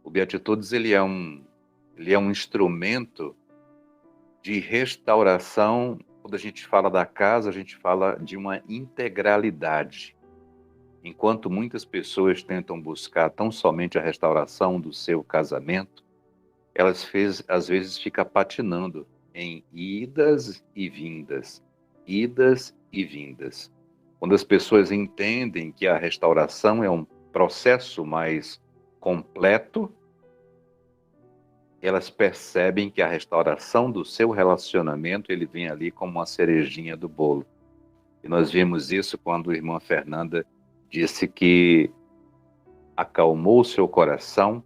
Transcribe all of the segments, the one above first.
O Beatitudes ele é um instrumento de restauração. Quando a gente fala da casa, a gente fala de uma integralidade. Enquanto muitas pessoas tentam buscar tão somente a restauração do seu casamento, às vezes ficam patinando em idas e vindas, idas e vindas. Quando as pessoas entendem que a restauração é um processo mais completo, elas percebem que a restauração do seu relacionamento, ele vem ali como uma cerejinha do bolo. E nós vimos isso quando a irmã Fernanda disse que acalmou o seu coração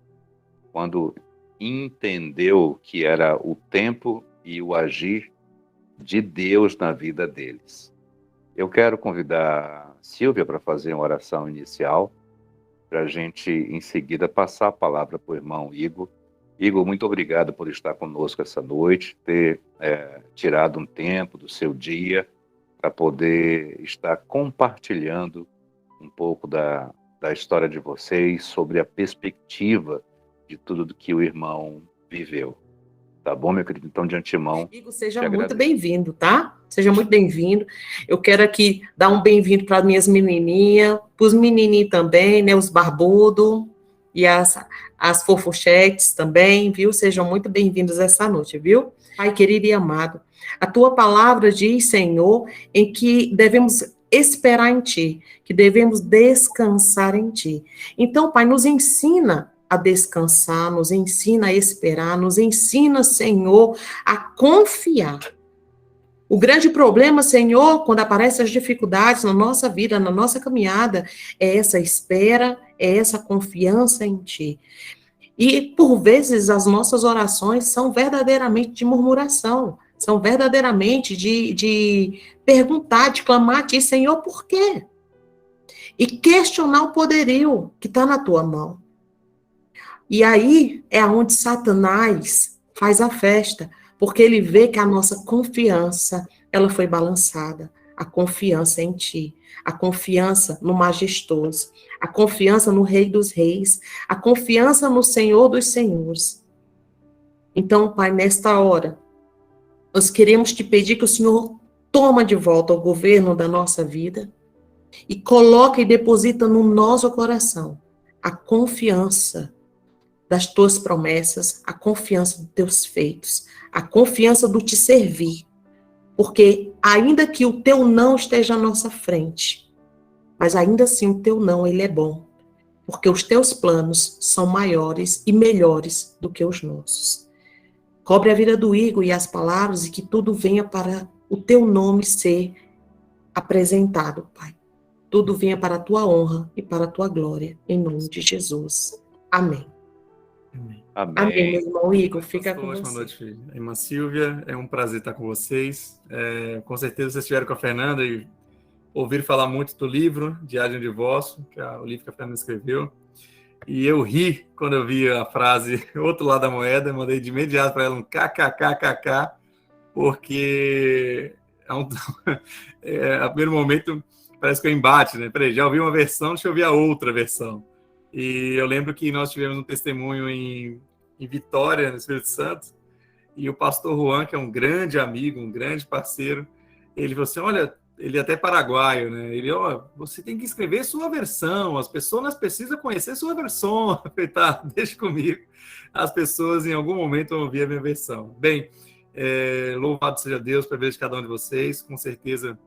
quando entendeu que era o tempo e o agir de Deus na vida deles. Eu quero convidar a Silvia para fazer uma oração inicial, para a gente, em seguida, passar a palavra para o irmão Igor. Igor, muito obrigado por estar conosco essa noite, ter tirado um tempo do seu dia para poder estar compartilhando um pouco da história de vocês, sobre a perspectiva de tudo que o irmão viveu. Tá bom, meu querido? Então, de antemão, Igor, seja muito bem-vindo, tá? Seja muito bem-vindo. Eu quero aqui dar um bem-vindo para as minhas menininhas, para os menininhos também, né? Os barbudos e as fofuchetes também, viu? Sejam muito bem-vindos essa noite, viu? Pai querido e amado, a tua palavra diz, Senhor, em que devemos esperar em ti, que devemos descansar em ti. Então, Pai, nos ensina a descansar, nos ensina a esperar, nos ensina, Senhor, a confiar. O grande problema, Senhor, quando aparecem as dificuldades na nossa vida, na nossa caminhada, é essa espera, é essa confiança em Ti. E, por vezes, as nossas orações são verdadeiramente de murmuração, são verdadeiramente de perguntar, de clamar a Ti, Senhor, por quê? E questionar o poderio que está na Tua mão. E aí é onde Satanás faz a festa, porque ele vê que a nossa confiança, ela foi balançada. A confiança em ti, a confiança no majestoso, a confiança no Rei dos Reis, a confiança no Senhor dos Senhores. Então, Pai, nesta hora, nós queremos te pedir que o Senhor toma de volta o governo da nossa vida e coloca e deposita no nosso coração a confiança das tuas promessas, a confiança dos teus feitos, a confiança do te servir. Porque ainda que o teu não esteja à nossa frente, mas ainda assim o teu não, ele é bom. Porque os teus planos são maiores e melhores do que os nossos. Cobre a vida do Igor e as palavras e que tudo venha para o teu nome ser apresentado, Pai. Tudo venha para a tua honra e para a tua glória, em nome de Jesus. Amém. Amém. Amém, meu irmão Igor, fica com você. Boa noite, filho. Irmã Silvia, é um prazer estar com vocês. Com certeza vocês estiveram com a Fernanda e ouviram falar muito do livro, Diário de um Divórcio, que é o livro que a Fernanda escreveu. E eu ri quando eu vi a frase outro lado da moeda, mandei de imediato para ela um kkkk, porque a primeiro momento parece que eu embate, né? Peraí, já ouvi uma versão, deixa eu ouvir a outra versão. E eu lembro que nós tivemos um testemunho em Vitória, no Espírito Santo, e o pastor Juan, que é um grande amigo, um grande parceiro, ele falou assim, olha, ele é até paraguaio, né? Ele, você tem que escrever sua versão, as pessoas precisam conhecer sua versão. Eu falei, tá, deixa comigo. As pessoas em algum momento vão ouvir a minha versão. Bem, louvado seja Deus pela vida de cada um de vocês, com certeza,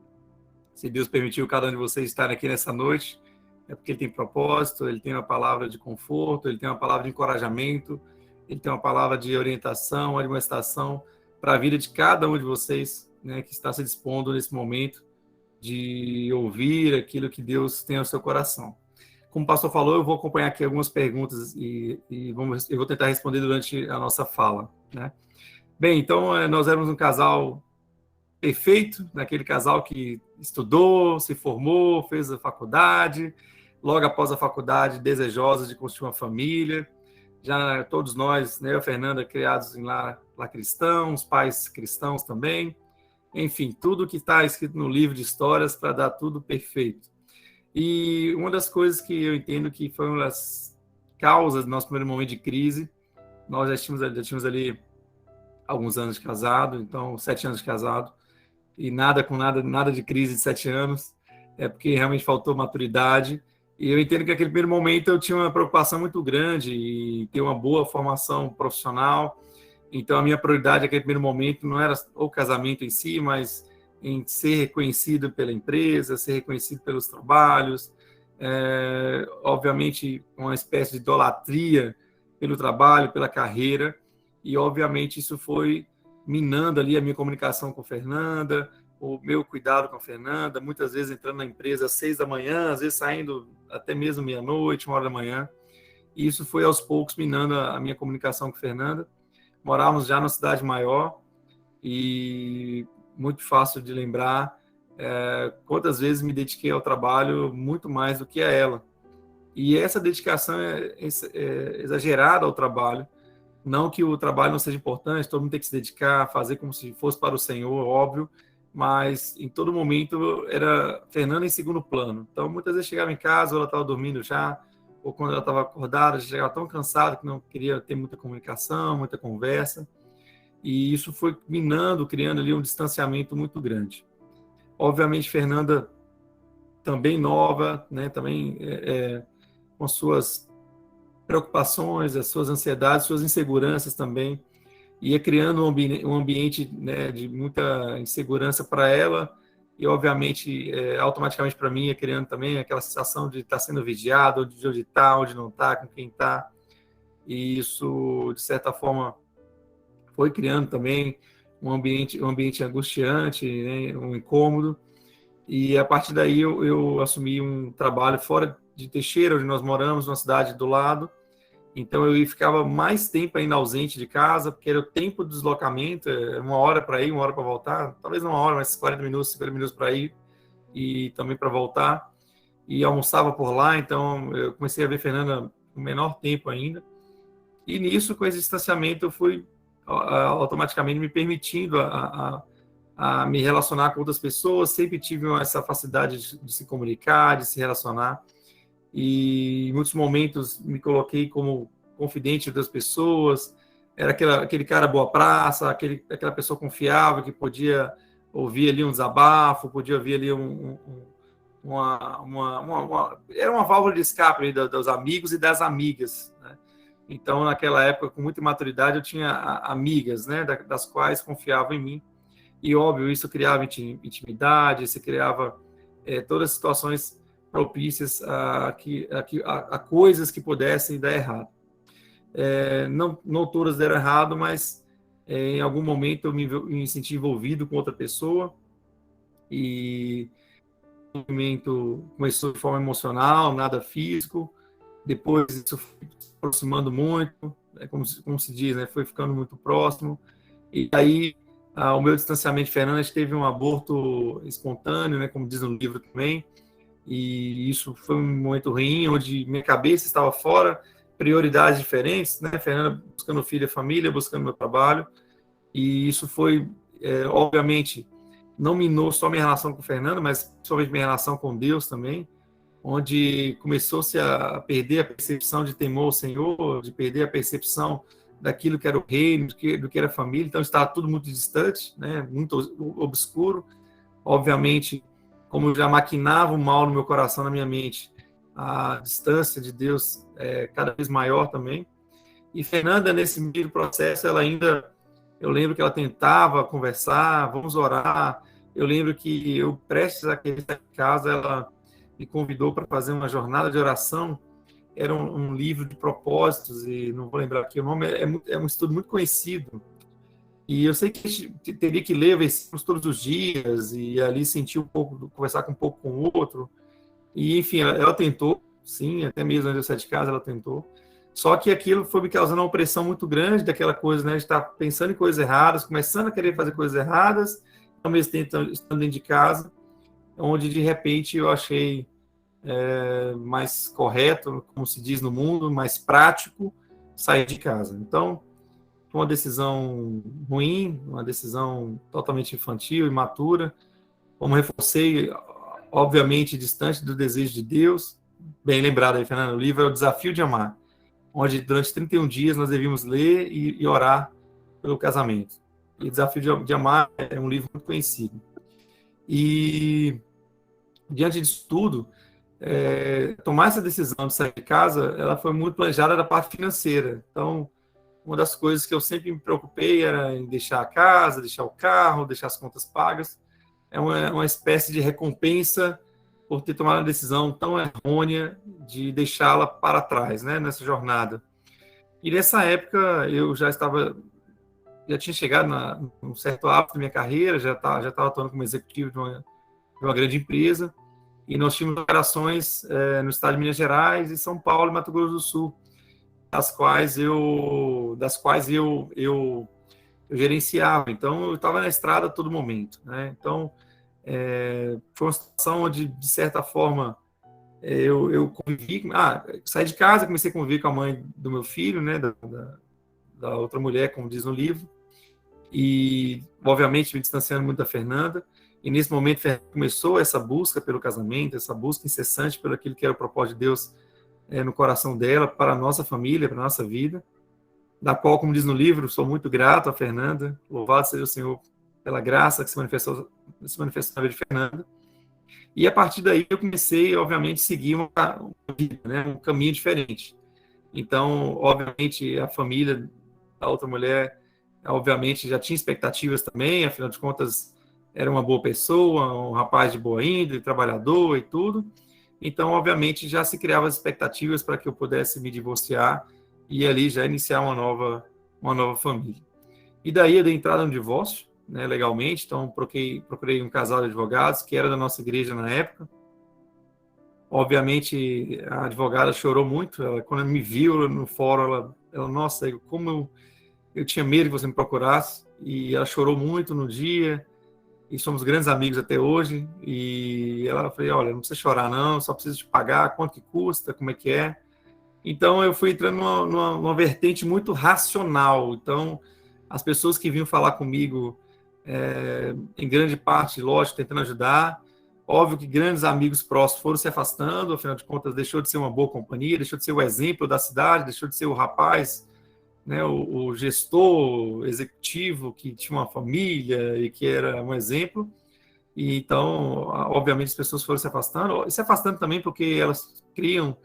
se Deus permitiu cada um de vocês estarem aqui nessa noite, é porque ele tem propósito, ele tem uma palavra de conforto, ele tem uma palavra de encorajamento, ele tem uma palavra de orientação, admoestação para a vida de cada um de vocês, né, que está se dispondo nesse momento de ouvir aquilo que Deus tem ao seu coração. Como o pastor falou, eu vou acompanhar aqui algumas perguntas e eu vou tentar responder durante a nossa fala, né? Bem, então nós éramos um casal perfeito, naquele casal que estudou, se formou, fez a faculdade, logo após a faculdade, desejosos de construir uma família. Já todos nós, né, a Fernanda, criados em lar cristãos, pais cristãos também. Enfim, tudo que está escrito no livro de histórias para dar tudo perfeito. E uma das coisas que eu entendo que foi uma das causas do nosso primeiro momento de crise. Nós já tínhamos ali alguns anos de casado, então 7 anos de casado, e nada de crise de 7 anos, porque realmente faltou maturidade. E eu entendo que naquele primeiro momento eu tinha uma preocupação muito grande em ter uma boa formação profissional. Então a minha prioridade naquele primeiro momento não era o casamento em si, mas em ser reconhecido pela empresa, ser reconhecido pelos trabalhos, obviamente uma espécie de idolatria pelo trabalho, pela carreira, e obviamente isso foi minando ali a minha comunicação com a Fernanda, o meu cuidado com a Fernanda, muitas vezes entrando na empresa às 6 da manhã, às vezes saindo até mesmo meia-noite, 1 hora da manhã, e isso foi aos poucos minando a minha comunicação com a Fernanda. Morávamos já numa cidade maior, e muito fácil de lembrar quantas vezes me dediquei ao trabalho muito mais do que a ela. E essa dedicação é exagerada ao trabalho. Não que o trabalho não seja importante, todo mundo tem que se dedicar, fazer como se fosse para o Senhor, óbvio, mas em todo momento era Fernanda em segundo plano. Então, muitas vezes chegava em casa, ou ela estava dormindo já, ou quando ela estava acordada, já chegava tão cansada que não queria ter muita comunicação, muita conversa. E isso foi minando, criando ali um distanciamento muito grande. Obviamente, Fernanda também nova, né, também com suas preocupações, as suas ansiedades, suas inseguranças também, ia criando um ambiente, né, de muita insegurança para ela, e obviamente, automaticamente para mim, ia criando também aquela sensação de estar sendo vigiado, de onde está, onde não está, com quem está, e isso, de certa forma, foi criando também um ambiente angustiante, né, um incômodo, e a partir daí eu assumi um trabalho fora de Teixeira, onde nós moramos, numa cidade do lado. Então eu ficava mais tempo ainda ausente de casa, porque era o tempo do deslocamento, 1 hora para ir, 1 hora para voltar, talvez não 1 hora, mas 40 minutos, 50 minutos para ir e também para voltar. E almoçava por lá, então eu comecei a ver Fernanda com menor tempo ainda. E nisso, com esse distanciamento, eu fui automaticamente me permitindo a me relacionar com outras pessoas, sempre tive essa facilidade de se comunicar, de se relacionar. E em muitos momentos me coloquei como confidente das pessoas, era aquele cara boa praça, aquela pessoa confiável que podia ouvir ali um desabafo, podia ouvir ali era uma válvula de escape ali dos amigos e das amigas, né? Então, naquela época, com muita maturidade, eu tinha amigas, né, das quais confiavam em mim, e óbvio, isso criava intimidade, isso criava todas as situações propícias a coisas que pudessem dar errado. Não todas deram errado, mas em algum momento eu me senti envolvido com outra pessoa, e o movimento começou de forma emocional, nada físico. Depois isso foi se aproximando muito, como se diz, né, foi ficando muito próximo. E aí o meu distanciamento de Fernanda teve um aborto espontâneo, né, como diz no livro também. E isso foi um momento ruim, onde minha cabeça estava fora, prioridades diferentes, né? Fernanda buscando filho e família, buscando meu trabalho, e isso foi, obviamente, não minou só minha relação com Fernanda, mas principalmente minha relação com Deus também, onde começou-se a perder a percepção de temor ao Senhor, de perder a percepção daquilo que era o reino, do que era a família. Então estava tudo muito distante, né? Muito obscuro. Obviamente, como eu já maquinava o mal no meu coração, na minha mente, a distância de Deus é cada vez maior também. E Fernanda, nesse meio do processo, eu lembro que ela tentava conversar, vamos orar. Eu lembro que eu, prestes a estar em casa, ela me convidou para fazer uma jornada de oração. Era um livro de propósitos, e não vou lembrar aqui o nome, é um estudo muito conhecido. E eu sei que a gente teria que ler versículos todos os dias, e ali sentir um pouco, conversar um pouco com o outro. E, enfim, ela tentou, sim, até mesmo antes de eu sair de casa, ela tentou. Só que aquilo foi me causando uma pressão muito grande daquela coisa, né, de estar pensando em coisas erradas, começando a querer fazer coisas erradas, ao mesmo tempo estando dentro de casa, onde, de repente, eu achei mais correto, como se diz no mundo, mais prático, sair de casa. Então, uma decisão ruim, uma decisão totalmente infantil, imatura. Como reforcei, obviamente, distante do desejo de Deus. Bem lembrado aí, Fernando, o livro é O Desafio de Amar. onde durante 31 dias nós devíamos ler e orar pelo casamento. E Desafio de Amar é um livro muito conhecido. E, diante disso tudo, tomar essa decisão de sair de casa, ela foi muito planejada da parte financeira. Então, uma das coisas que eu sempre me preocupei era em deixar a casa, deixar o carro, deixar as contas pagas. É uma espécie de recompensa por ter tomado uma decisão tão errônea de deixá-la para trás, né, nessa jornada. E nessa época eu já tinha chegado num certo ápice da minha carreira, já estava atuando como executivo de uma grande empresa, e nós tínhamos operações no estado de Minas Gerais, e São Paulo e Mato Grosso do Sul, das quais eu gerenciava. Então, eu estava na estrada a todo momento, né? Então, foi uma situação onde, de certa forma, eu convivi... saí de casa, comecei a conviver com a mãe do meu filho, né? Da outra mulher, como diz no livro, e, obviamente, me distanciando muito da Fernanda. E, nesse momento, começou essa busca pelo casamento, essa busca incessante pelo aquilo que era o propósito de Deus no coração dela, para a nossa família, para a nossa vida, da qual, como diz no livro, sou muito grato a Fernanda, louvado seja o Senhor pela graça que se manifestou na vida de Fernanda. E, a partir daí, eu comecei, obviamente, a seguir uma vida, né, um caminho diferente. Então, obviamente, a família da outra mulher, obviamente, já tinha expectativas também, afinal de contas, era uma boa pessoa, um rapaz de boa índole, trabalhador e tudo. Então, obviamente, já se criavam as expectativas para que eu pudesse me divorciar e ali já iniciar uma nova família. E daí eu dei entrada no divórcio, né, legalmente. Então, procurei um casal de advogados que era da nossa igreja na época. Obviamente, a advogada chorou muito. Quando me viu no fórum, ela nossa, como eu tinha medo que você me procurasse. E ela chorou muito no dia. E somos grandes amigos até hoje. E ela falou, olha, não precisa chorar não, só preciso te pagar, quanto que custa, como é que é. Então, eu fui entrando numa vertente muito racional. Então, as pessoas que vinham falar comigo, em grande parte, lógico, tentando ajudar. Óbvio que grandes amigos próximos foram se afastando, afinal de contas, deixou de ser uma boa companhia, deixou de ser o exemplo da cidade, deixou de ser o rapaz, né, o gestor executivo que tinha uma família e que era um exemplo. E então, obviamente, as pessoas foram se afastando também porque elas criam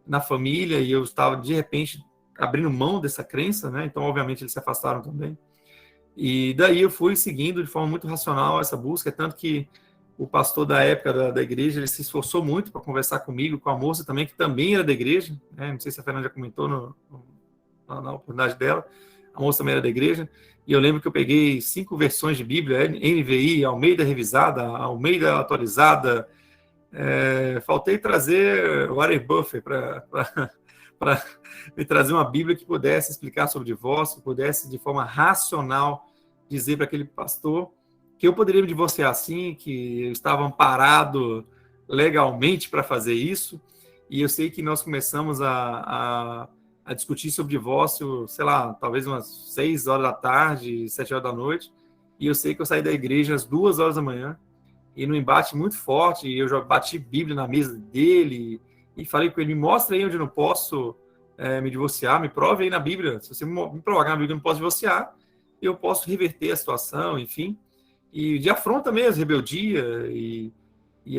na família e eu estava, de repente, abrindo mão dessa crença, né? Então, obviamente, eles se afastaram também. E daí eu fui seguindo de forma muito racional essa busca, tanto que o pastor da época da igreja, ele se esforçou muito para conversar comigo, com a moça também, que também era da igreja, né? Não sei se a Fernanda já comentou na oportunidade dela, a moça também era da igreja, e eu lembro que eu peguei 5 versões de Bíblia, NVI, Almeida Revisada, Almeida Atualizada, faltei trazer o Warren Buffett para me trazer uma Bíblia que pudesse explicar sobre divórcio, que pudesse, de forma racional, dizer para aquele pastor que eu poderia me divorciar sim, que eu estava amparado legalmente para fazer isso. E eu sei que nós começamos a discutir sobre divórcio, sei lá, talvez umas 6 horas da tarde, 7 horas da noite. E eu sei que eu saí da igreja às 2 horas da manhã, e num embate muito forte, eu já bati Bíblia na mesa dele, e falei com ele, me mostra aí onde eu não posso me divorciar, me prove aí na Bíblia, se você me provar na Bíblia que eu não posso divorciar, eu posso reverter a situação, enfim, e de afronta mesmo, rebeldia, e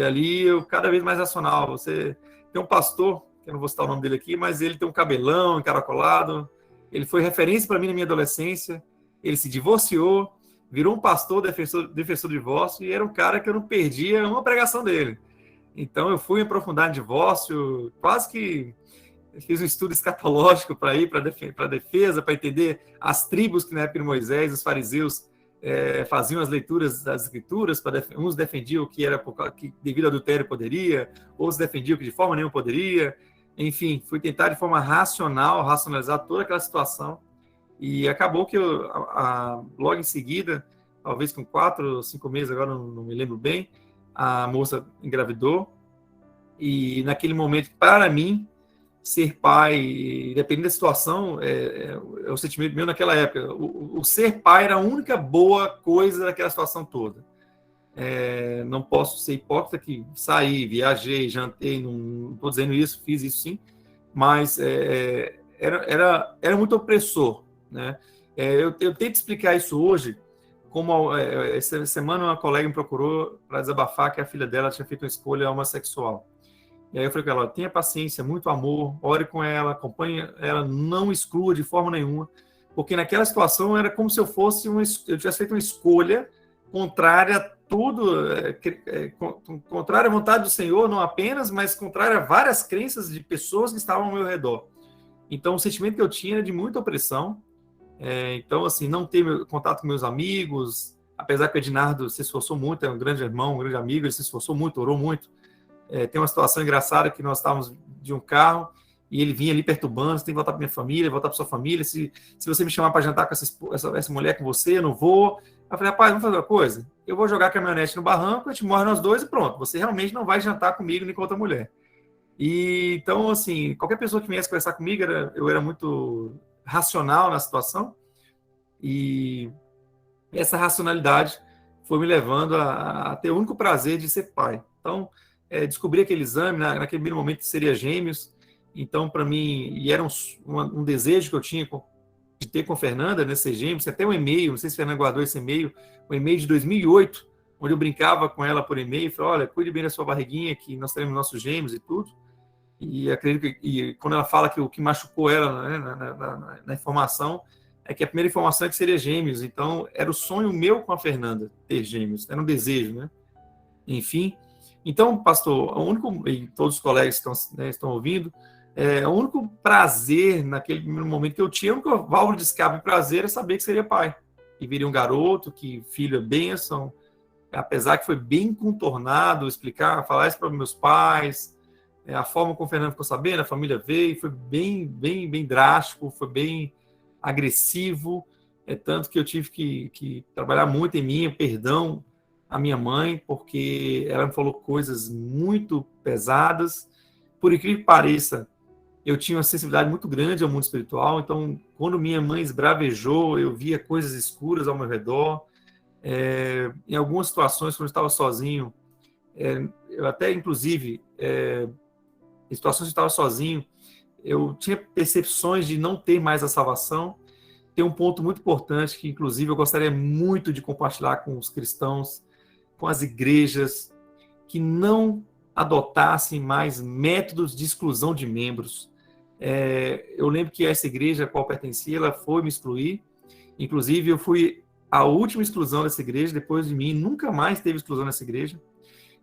ali eu cada vez mais racional. Você tem um pastor, que eu não vou citar o nome dele aqui, mas ele tem um cabelão encaracolado, ele foi referência para mim na minha adolescência, ele se divorciou, virou um pastor defensor do divórcio, e era um cara que eu não perdia uma pregação dele. Então, eu fui aprofundar em divórcio, quase que fiz um estudo escatológico para ir para a defesa, para entender as tribos que na época de Moisés, os fariseus, faziam as leituras das escrituras, uns defendiam que era que devido ao adultério poderia, outros defendiam que de forma nenhuma poderia. Enfim, fui tentar de forma racionalizar toda aquela situação. E acabou que logo em seguida, talvez com 4 ou 5 meses, agora não me lembro bem, a moça engravidou. E naquele momento, para mim, ser pai, dependendo da situação, é o sentimento meu naquela época. O ser pai era a única boa coisa daquela situação toda. Não posso ser hipócrita que saí, viajei, jantei, não estou dizendo isso, fiz isso sim, mas era muito opressor, né? Eu tento explicar isso hoje, como essa semana uma colega me procurou para desabafar que a filha dela tinha feito uma escolha homossexual. E aí eu falei com ela, tenha paciência, muito amor, ore com ela, acompanhe ela, não exclua de forma nenhuma, porque naquela situação era como se eu tivesse feito uma escolha contrária a tudo, contrária à vontade do Senhor, não apenas, mas contrária a várias crenças de pessoas que estavam ao meu redor. Então, o sentimento que eu tinha era de muita opressão. Então, assim, não ter contato com meus amigos, apesar que o Ednardo se esforçou muito, é um grande irmão, um grande amigo, ele se esforçou muito, orou muito. Tem uma situação engraçada que nós estávamos de um carro e ele vinha ali perturbando, você tem que voltar para minha família, voltar para sua família, se você me chamar para jantar com essa mulher com você, eu não vou. Eu falei, rapaz, vamos fazer uma coisa? Eu vou jogar a caminhonete no barranco, a gente morre nós dois e pronto, você realmente não vai jantar comigo nem com outra mulher. E, então, assim, qualquer pessoa que viesse conversar comigo, eu era muito racional na situação, e essa racionalidade foi me levando a ter o único prazer de ser pai. Então, descobri aquele exame, naquele primeiro momento que seria gêmeos, então, para mim, e era um desejo que eu tinha de ter com a Fernanda, né, ser gêmeos, até um e-mail, não sei se a Fernanda guardou esse e-mail, um e-mail de 2008, onde eu brincava com ela por e-mail, falei, olha, cuide bem da sua barriguinha, que nós teremos nossos gêmeos e tudo. E acredito que quando ela fala que o que machucou ela, né, na informação, é que a primeira informação é que seria gêmeos. Então, era o sonho meu com a Fernanda ter gêmeos, era um desejo, né? Enfim. Então, pastor, e todos os colegas que estão ouvindo, o único prazer naquele primeiro momento que eu tinha, o único válvula de escape e prazer é saber que seria pai. Que viria um garoto, que filho é bênção, apesar que foi bem contornado falar isso para meus pais, a forma como o Fernando ficou sabendo, a família veio, foi bem, bem, bem drástico, foi bem agressivo, tanto que eu tive que trabalhar muito em mim, perdão à minha mãe, porque ela me falou coisas muito pesadas. Por incrível que pareça, eu tinha uma sensibilidade muito grande ao mundo espiritual, então, quando minha mãe esbravejou, eu via coisas escuras ao meu redor. Em algumas situações, quando eu estava sozinho, eu até, inclusive, em situações que eu estava sozinho, eu tinha percepções de não ter mais a salvação. Tem um ponto muito importante que, inclusive, eu gostaria muito de compartilhar com os cristãos, com as igrejas, que não adotassem mais métodos de exclusão de membros. Eu lembro que essa igreja a qual pertencia, ela foi me excluir. Inclusive, eu fui a última exclusão dessa igreja, depois de mim, nunca mais teve exclusão nessa igreja.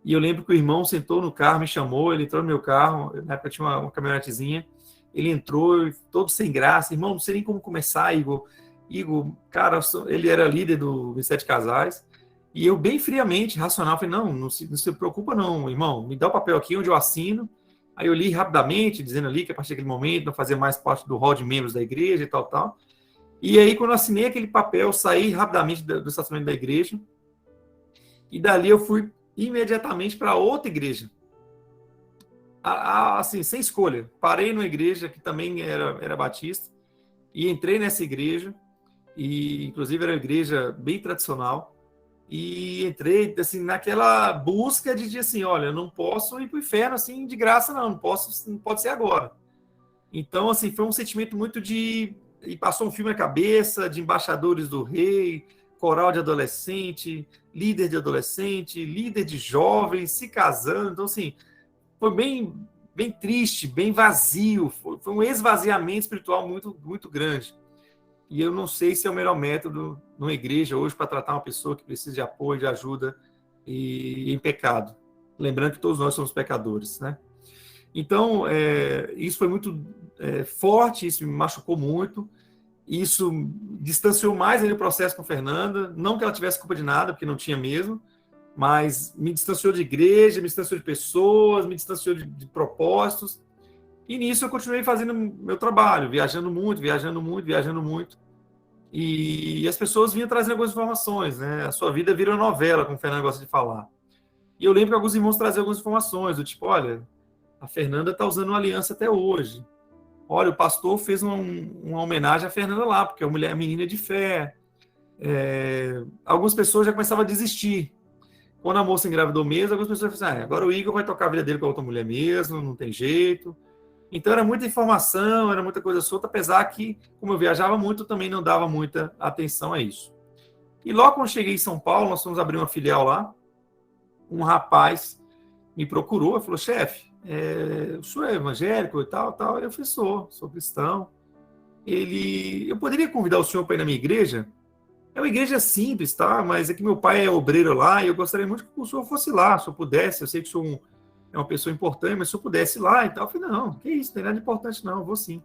E eu lembro que o irmão sentou no carro, me chamou, ele entrou no meu carro, na época tinha uma caminhonetezinha, ele entrou, todo sem graça, irmão, não sei nem como começar, Igor, cara, ele era líder do 27 Casais, e eu bem friamente, racional, falei, não se preocupa não, irmão, me dá o papel aqui onde eu assino. Aí eu li rapidamente, dizendo ali que a partir daquele momento não fazia mais parte do hall de membros da igreja e tal. E aí, quando eu assinei aquele papel, eu saí rapidamente do estacionamento da igreja, e dali eu fui imediatamente para outra igreja, assim, sem escolha. Parei numa igreja que também era batista, e entrei nessa igreja, e inclusive era uma igreja bem tradicional, e entrei assim, naquela busca de assim, olha, eu não posso ir para o inferno assim, de graça, não pode ser agora. Então, assim, foi um sentimento muito e passou um filme na cabeça, de embaixadores do rei, coral de adolescente, líder de adolescente, líder de jovens, se casando. Então, assim, foi bem, bem triste, bem vazio. Foi um esvaziamento espiritual muito, muito grande. E eu não sei se é o melhor método numa igreja hoje para tratar uma pessoa que precisa de apoio, de ajuda e em pecado. Lembrando que todos nós somos pecadores, né? Então, isso foi muito forte, isso me machucou muito. Isso distanciou mais o processo com a Fernanda, não que ela tivesse culpa de nada, porque não tinha mesmo, mas me distanciou de igreja, me distanciou de pessoas, me distanciou de propósitos, e nisso eu continuei fazendo meu trabalho, viajando muito, e as pessoas vinham trazendo algumas informações, né? A sua vida vira uma novela, como o Fernando gosta de falar. E eu lembro que alguns irmãos traziam algumas informações, do tipo, olha, a Fernanda está usando uma aliança até hoje. Olha, o pastor fez uma homenagem à Fernanda lá, porque é menina de fé. Algumas pessoas já começavam a desistir. Quando a moça engravidou mesmo, algumas pessoas falaram assim, agora o Igor vai tocar a vida dele com a outra mulher mesmo, não tem jeito. Então era muita informação, era muita coisa solta, apesar que, como eu viajava muito, eu também não dava muita atenção a isso. E logo quando eu cheguei em São Paulo, nós fomos abrir uma filial lá, um rapaz me procurou e falou, chefe, o senhor é evangélico e tal, tal? Eu falei, sou cristão. Eu poderia convidar o senhor para ir na minha igreja? É uma igreja simples, tá? Mas é que meu pai é obreiro lá e eu gostaria muito que o senhor fosse lá, se eu pudesse. Eu sei que o senhor é uma pessoa importante, mas se eu pudesse ir lá e tal. Eu falei, não, que isso, não tem nada de importante não, eu vou sim.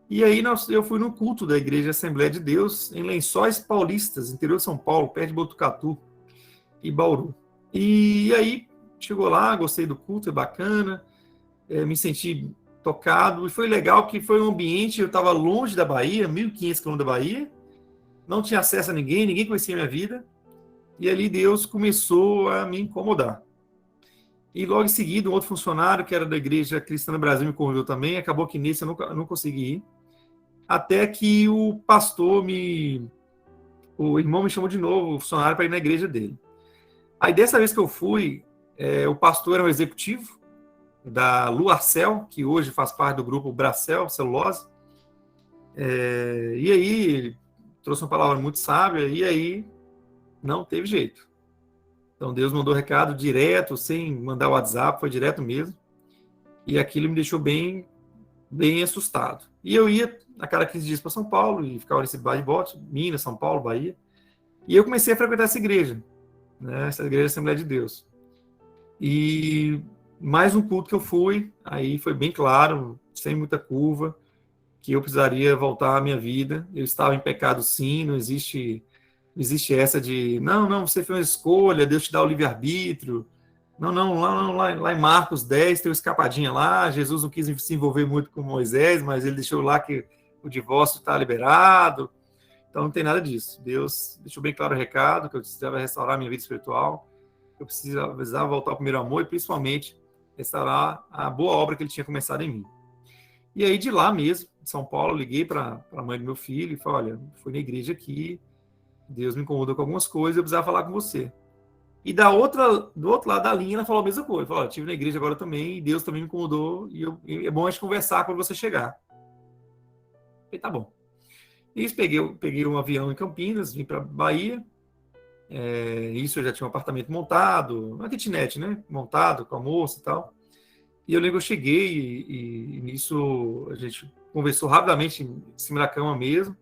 E aí eu fui no culto da Igreja Assembleia de Deus, em Lençóis Paulistas, interior de São Paulo, perto de Botucatu e Bauru. E aí, chegou lá, gostei do culto, é bacana, me senti tocado, e foi legal que foi um ambiente, eu estava longe da Bahia, 1.500 quilômetros da Bahia, não tinha acesso a ninguém conhecia a minha vida, e ali Deus começou a me incomodar. E logo em seguida, um outro funcionário, que era da Igreja Cristã do Brasil, me convidou também, acabou que nesse eu não consegui ir, até que o irmão me chamou de novo, o funcionário, para ir na igreja dele. Aí dessa vez que eu fui, o pastor era um executivo da Luarcel, que hoje faz parte do grupo Bracel, Celulose, e aí ele trouxe uma palavra muito sábia, e aí não teve jeito. Então Deus mandou recado direto, sem mandar o WhatsApp, foi direto mesmo, e aquilo me deixou bem assustado. E eu ia a cada 15 dias para São Paulo, e ficava nesse bar de bote, Minas, São Paulo, Bahia, e eu comecei a frequentar essa igreja, né, essa igreja Assembleia de Deus. E mais um culto que eu fui, aí foi bem claro, sem muita curva, que eu precisaria voltar à minha vida. Eu estava em pecado sim, não existe essa de, não, você fez uma escolha, Deus te dá o livre-arbítrio. Não, lá em Marcos 10 tem uma escapadinha lá, Jesus não quis se envolver muito com Moisés, mas ele deixou lá que o divórcio está liberado. Então não tem nada disso. Deus deixou bem claro o recado, que eu precisava restaurar a minha vida espiritual, que eu precisava voltar ao primeiro amor e principalmente restaurar a boa obra que ele tinha começado em mim. E aí de lá mesmo, de São Paulo, eu liguei para a mãe do meu filho e falei, olha, fui na igreja aqui, Deus me incomodou com algumas coisas, eu precisava falar com você. E do outro lado da linha, ela falou a mesma coisa. Falou, estive na igreja agora também, e Deus também me incomodou, e é bom a gente conversar quando você chegar. Eu falei, tá bom. E isso, peguei um avião em Campinas, vim para Bahia. Isso eu já tinha um apartamento montado, uma kitnet, né? Montado, com almoço e tal. E eu lembro que eu cheguei e nisso a gente conversou rapidamente em cima da cama mesmo.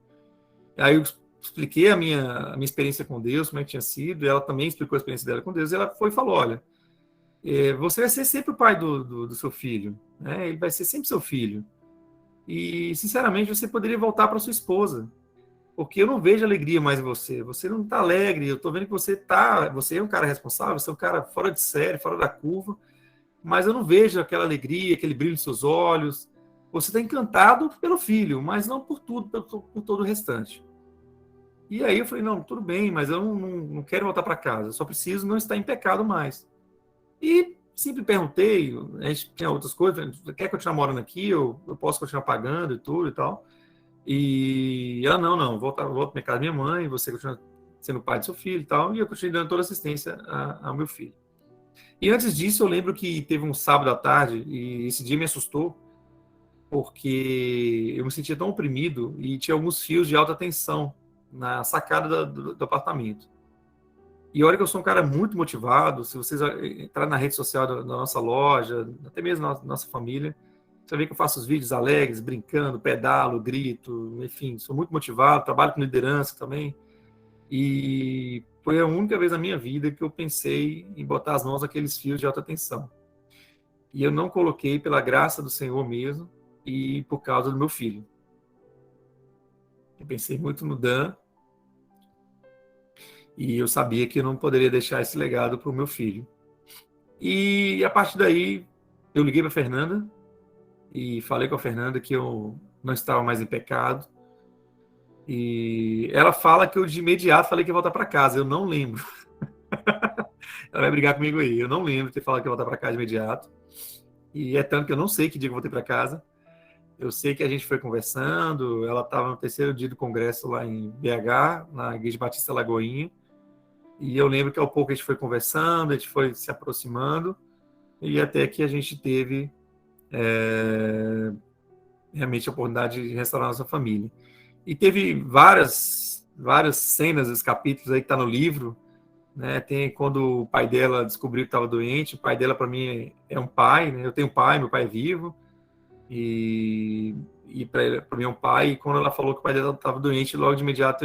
Aí eu expliquei a minha experiência com Deus, como é que tinha sido, e ela também explicou a experiência dela com Deus, e ela foi e falou, olha, você vai ser sempre o pai do seu filho, né? Ele vai ser sempre seu filho. E, sinceramente, você poderia voltar para sua esposa, porque eu não vejo alegria mais em você. Você não está alegre, eu estou vendo que você é um cara responsável, você é um cara fora de série, fora da curva, mas eu não vejo aquela alegria, aquele brilho nos seus olhos. Você está encantado pelo filho, mas não por tudo, por todo o restante. E aí eu falei, não, tudo bem, mas eu não quero voltar para casa, eu só preciso não estar em pecado mais. E sempre perguntei, a gente tinha outras coisas, quer continuar morando aqui, eu posso continuar pagando e tudo e tal. E ela, não, volto para minha casa da minha mãe, você continua sendo pai do seu filho e tal, e eu continuei dando toda assistência ao meu filho. E antes disso, eu lembro que teve um sábado à tarde, e esse dia me assustou, porque eu me sentia tão oprimido, e tinha alguns fios de alta tensão na sacada do apartamento. E olha que eu sou um cara muito motivado, se vocês entrarem na rede social da nossa loja, até mesmo da nossa família, você vê que eu faço os vídeos alegres, brincando, pedalo, grito, enfim, sou muito motivado, trabalho com liderança também. E foi a única vez na minha vida que eu pensei em botar as mãos naqueles fios de alta tensão. E eu não coloquei pela graça do Senhor mesmo e por causa do meu filho. Eu pensei muito no Dan, e eu sabia que eu não poderia deixar esse legado para o meu filho. E a partir daí, eu liguei para a Fernanda e falei com a Fernanda que eu não estava mais em pecado. E ela fala que eu de imediato falei que ia voltar para casa. Eu não lembro. Ela vai brigar comigo aí. Eu não lembro de ter falado que ia voltar para casa de imediato. E é tanto que eu não sei que dia que eu voltei para casa. Eu sei que a gente foi conversando. Ela estava no terceiro dia do congresso lá em BH, na Igreja Batista Lagoinha. E eu lembro que ao pouco a gente foi conversando, a gente foi se aproximando, e até que a gente teve realmente a oportunidade de restaurar a nossa família. E teve várias cenas, os capítulos aí que tá no livro, né? Tem quando o pai dela descobriu que estava doente. O pai dela, para mim, é um pai, né? Eu tenho pai, meu pai é vivo, e para mim é um pai. E quando ela falou que o pai dela estava doente, logo de imediato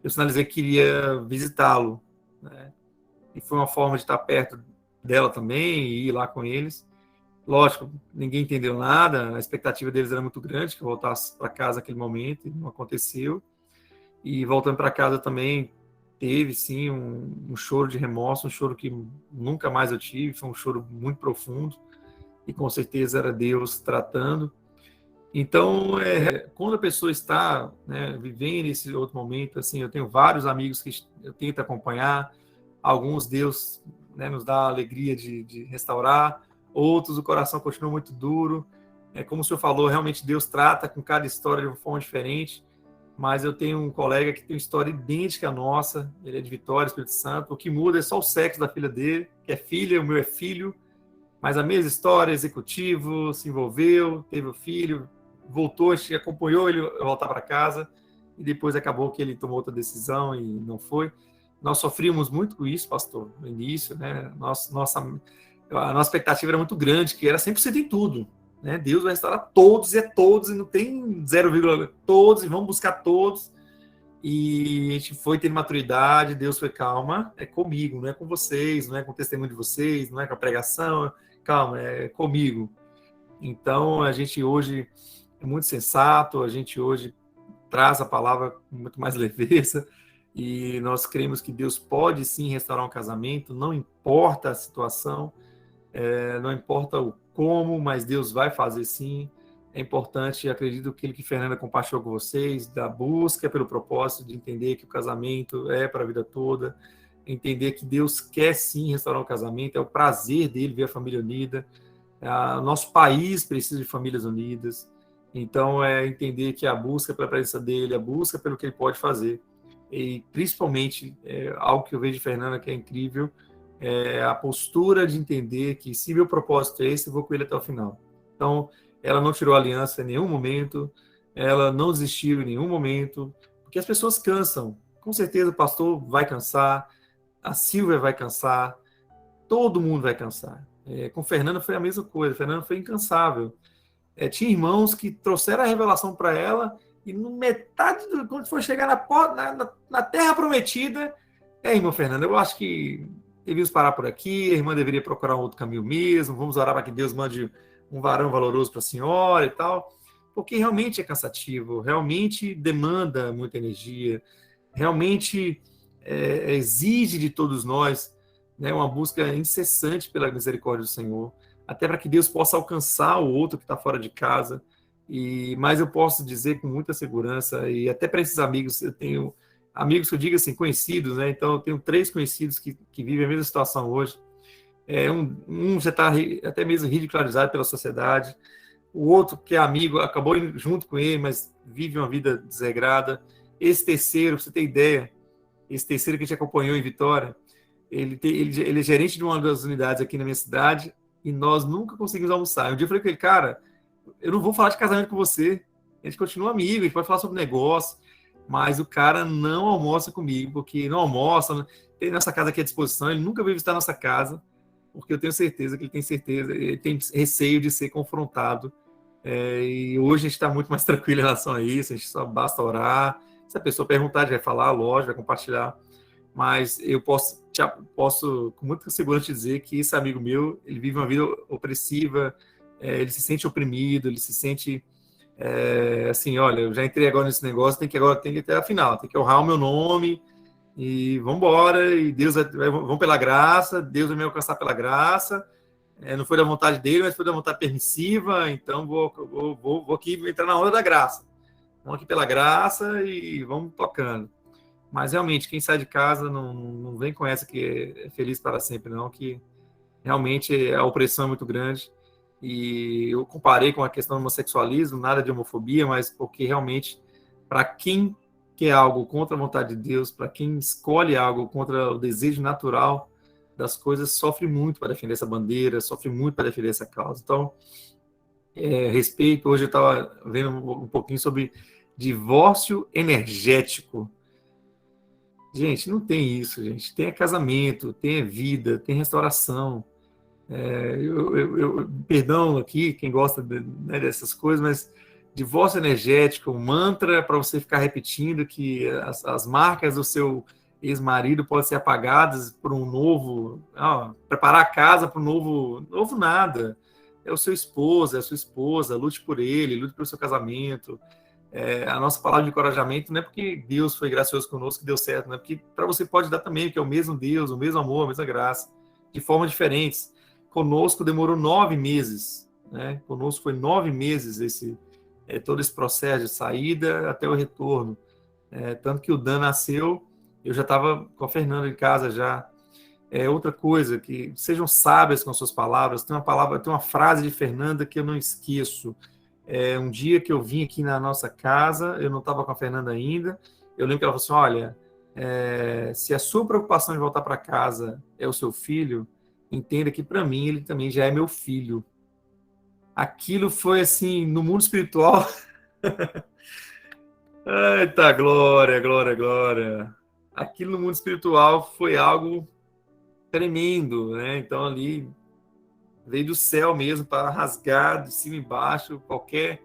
eu sinalizei que queria visitá-lo, né? E foi uma forma de estar perto dela também e ir lá com eles. Lógico, ninguém entendeu nada, a expectativa deles era muito grande que eu voltasse para casa naquele momento, e não aconteceu. E voltando para casa também teve, sim, um choro de remorso, um choro que nunca mais eu tive, foi um choro muito profundo, e com certeza era Deus tratando. Então, quando a pessoa está, né, vivendo esse outro momento, assim, eu tenho vários amigos que eu tento acompanhar, alguns Deus, né, nos dá a alegria de restaurar, outros o coração continua muito duro. Como o senhor falou, realmente Deus trata com cada história de uma forma diferente. Mas eu tenho um colega que tem uma história idêntica à nossa, ele é de Vitória, Espírito Santo. O que muda é só o sexo da filha dele, que é filha, o meu é filho, mas a mesma história, executivo, se envolveu, teve o filho, voltou, acompanhou ele voltar para casa, e depois acabou que ele tomou outra decisão e não foi. Nós sofríamos muito com isso, pastor, no início, né? A nossa expectativa era muito grande, que era 100% em tudo. Né? Deus vai restaurar todos, e não tem 0, todos, e vamos buscar todos. E a gente foi tendo maturidade, Deus foi, calma, é comigo, não é com vocês, não é com o testemunho de vocês, não é com a pregação, calma, é comigo. Então, a gente hoje é muito sensato, a gente hoje traz a palavra com muito mais leveza, e nós cremos que Deus pode sim restaurar um casamento, não importa a situação, não importa o como, mas Deus vai fazer sim. É importante, acredito que aquilo que Fernanda compartilhou com vocês, da busca pelo propósito de entender que o casamento é para a vida toda, entender que Deus quer sim restaurar o casamento, é o prazer dele ver a família unida, nosso país precisa de famílias unidas, então é entender que a busca pela presença dele, a busca pelo que ele pode fazer, e principalmente, algo que eu vejo de Fernanda que é incrível, a postura de entender que se meu propósito é esse, eu vou com ele até o final. Então, ela não tirou a aliança em nenhum momento, ela não desistiu em nenhum momento, porque as pessoas cansam. Com certeza o pastor vai cansar, a Silvia vai cansar, todo mundo vai cansar. Com Fernanda foi a mesma coisa, Fernanda foi incansável. Tinha irmãos que trouxeram a revelação para ela, e no metade, quando for chegar na Terra Prometida, irmã Fernanda, eu acho que devíamos parar por aqui, a irmã deveria procurar um outro caminho mesmo, vamos orar para que Deus mande um varão valoroso para a senhora e tal, porque realmente é cansativo, realmente demanda muita energia, realmente exige de todos nós, né, uma busca incessante pela misericórdia do Senhor, até para que Deus possa alcançar o outro que está fora de casa. Mas eu posso dizer com muita segurança, e até para esses amigos, eu tenho amigos que eu digo assim, conhecidos, né? Então eu tenho 3 conhecidos que vivem a mesma situação hoje. Um já está até mesmo ridicularizado pela sociedade, o outro que é amigo acabou indo junto com ele, mas vive uma vida desregrada. Esse terceiro, para você ter ideia, esse terceiro que a gente acompanhou em Vitória, ele é gerente de uma das unidades aqui na minha cidade, e nós nunca conseguimos almoçar. Um dia eu falei com ele, cara, eu não vou falar de casamento com você, a gente continua amigo, a gente pode falar sobre negócio, mas o cara não almoça comigo, porque não almoça, tem nossa casa aqui à disposição, ele nunca veio visitar nossa casa, porque eu tenho certeza que ele tem receio de ser confrontado, e hoje a gente está muito mais tranquilo em relação a isso, a gente só basta orar, se a pessoa perguntar, a gente vai falar, lógico, vai compartilhar, mas eu posso com muita segurança dizer que esse amigo meu, ele vive uma vida opressiva, ele se sente oprimido, ele se sente assim, olha, eu já entrei agora nesse negócio, tem que ir até a final, tem que honrar o meu nome, e vamos embora, e Deus vamos pela graça, Deus vai me alcançar pela graça, não foi da vontade dele, mas foi da vontade permissiva, então vou aqui entrar na onda da graça, vamos aqui pela graça e vamos tocando. Mas realmente, quem sai de casa não vem com essa que é feliz para sempre, não, que realmente a opressão é muito grande. E eu comparei com a questão do homossexualismo, nada de homofobia, mas porque realmente, para quem quer algo contra a vontade de Deus, para quem escolhe algo contra o desejo natural das coisas, sofre muito para defender essa bandeira, sofre muito para defender essa causa. Então, respeito. Hoje eu estava vendo um pouquinho sobre divórcio energético. Gente, não tem isso, gente. Tem casamento, tem vida, tem restauração. Perdão aqui, quem gosta né, dessas coisas, mas divórcio energético, um mantra para você ficar repetindo que as marcas do seu ex-marido podem ser apagadas por um novo... preparar a casa para um novo nada. É o seu esposo, é a sua esposa, lute por ele, lute pelo seu casamento. A nossa palavra de encorajamento não é porque Deus foi gracioso conosco que deu certo, não é porque para você pode dar também, que é o mesmo Deus, o mesmo amor, a mesma graça, de formas diferentes. Conosco demorou 9 meses, né? Conosco foi 9 meses todo esse processo de saída até o retorno. Tanto que o Dan nasceu, eu já estava com a Fernanda em casa já. Outra coisa, que sejam sábias com as suas palavras. Tem uma frase de Fernanda que eu não esqueço. Um dia que eu vim aqui na nossa casa, eu não estava com a Fernanda ainda, eu lembro que ela falou assim, olha, se a sua preocupação de voltar para casa é o seu filho, entenda que para mim ele também já é meu filho. Aquilo foi assim, no mundo espiritual. Eita, glória, glória, glória. Aquilo no mundo espiritual foi algo tremendo, né? Então ali veio do céu mesmo para rasgar de cima e embaixo qualquer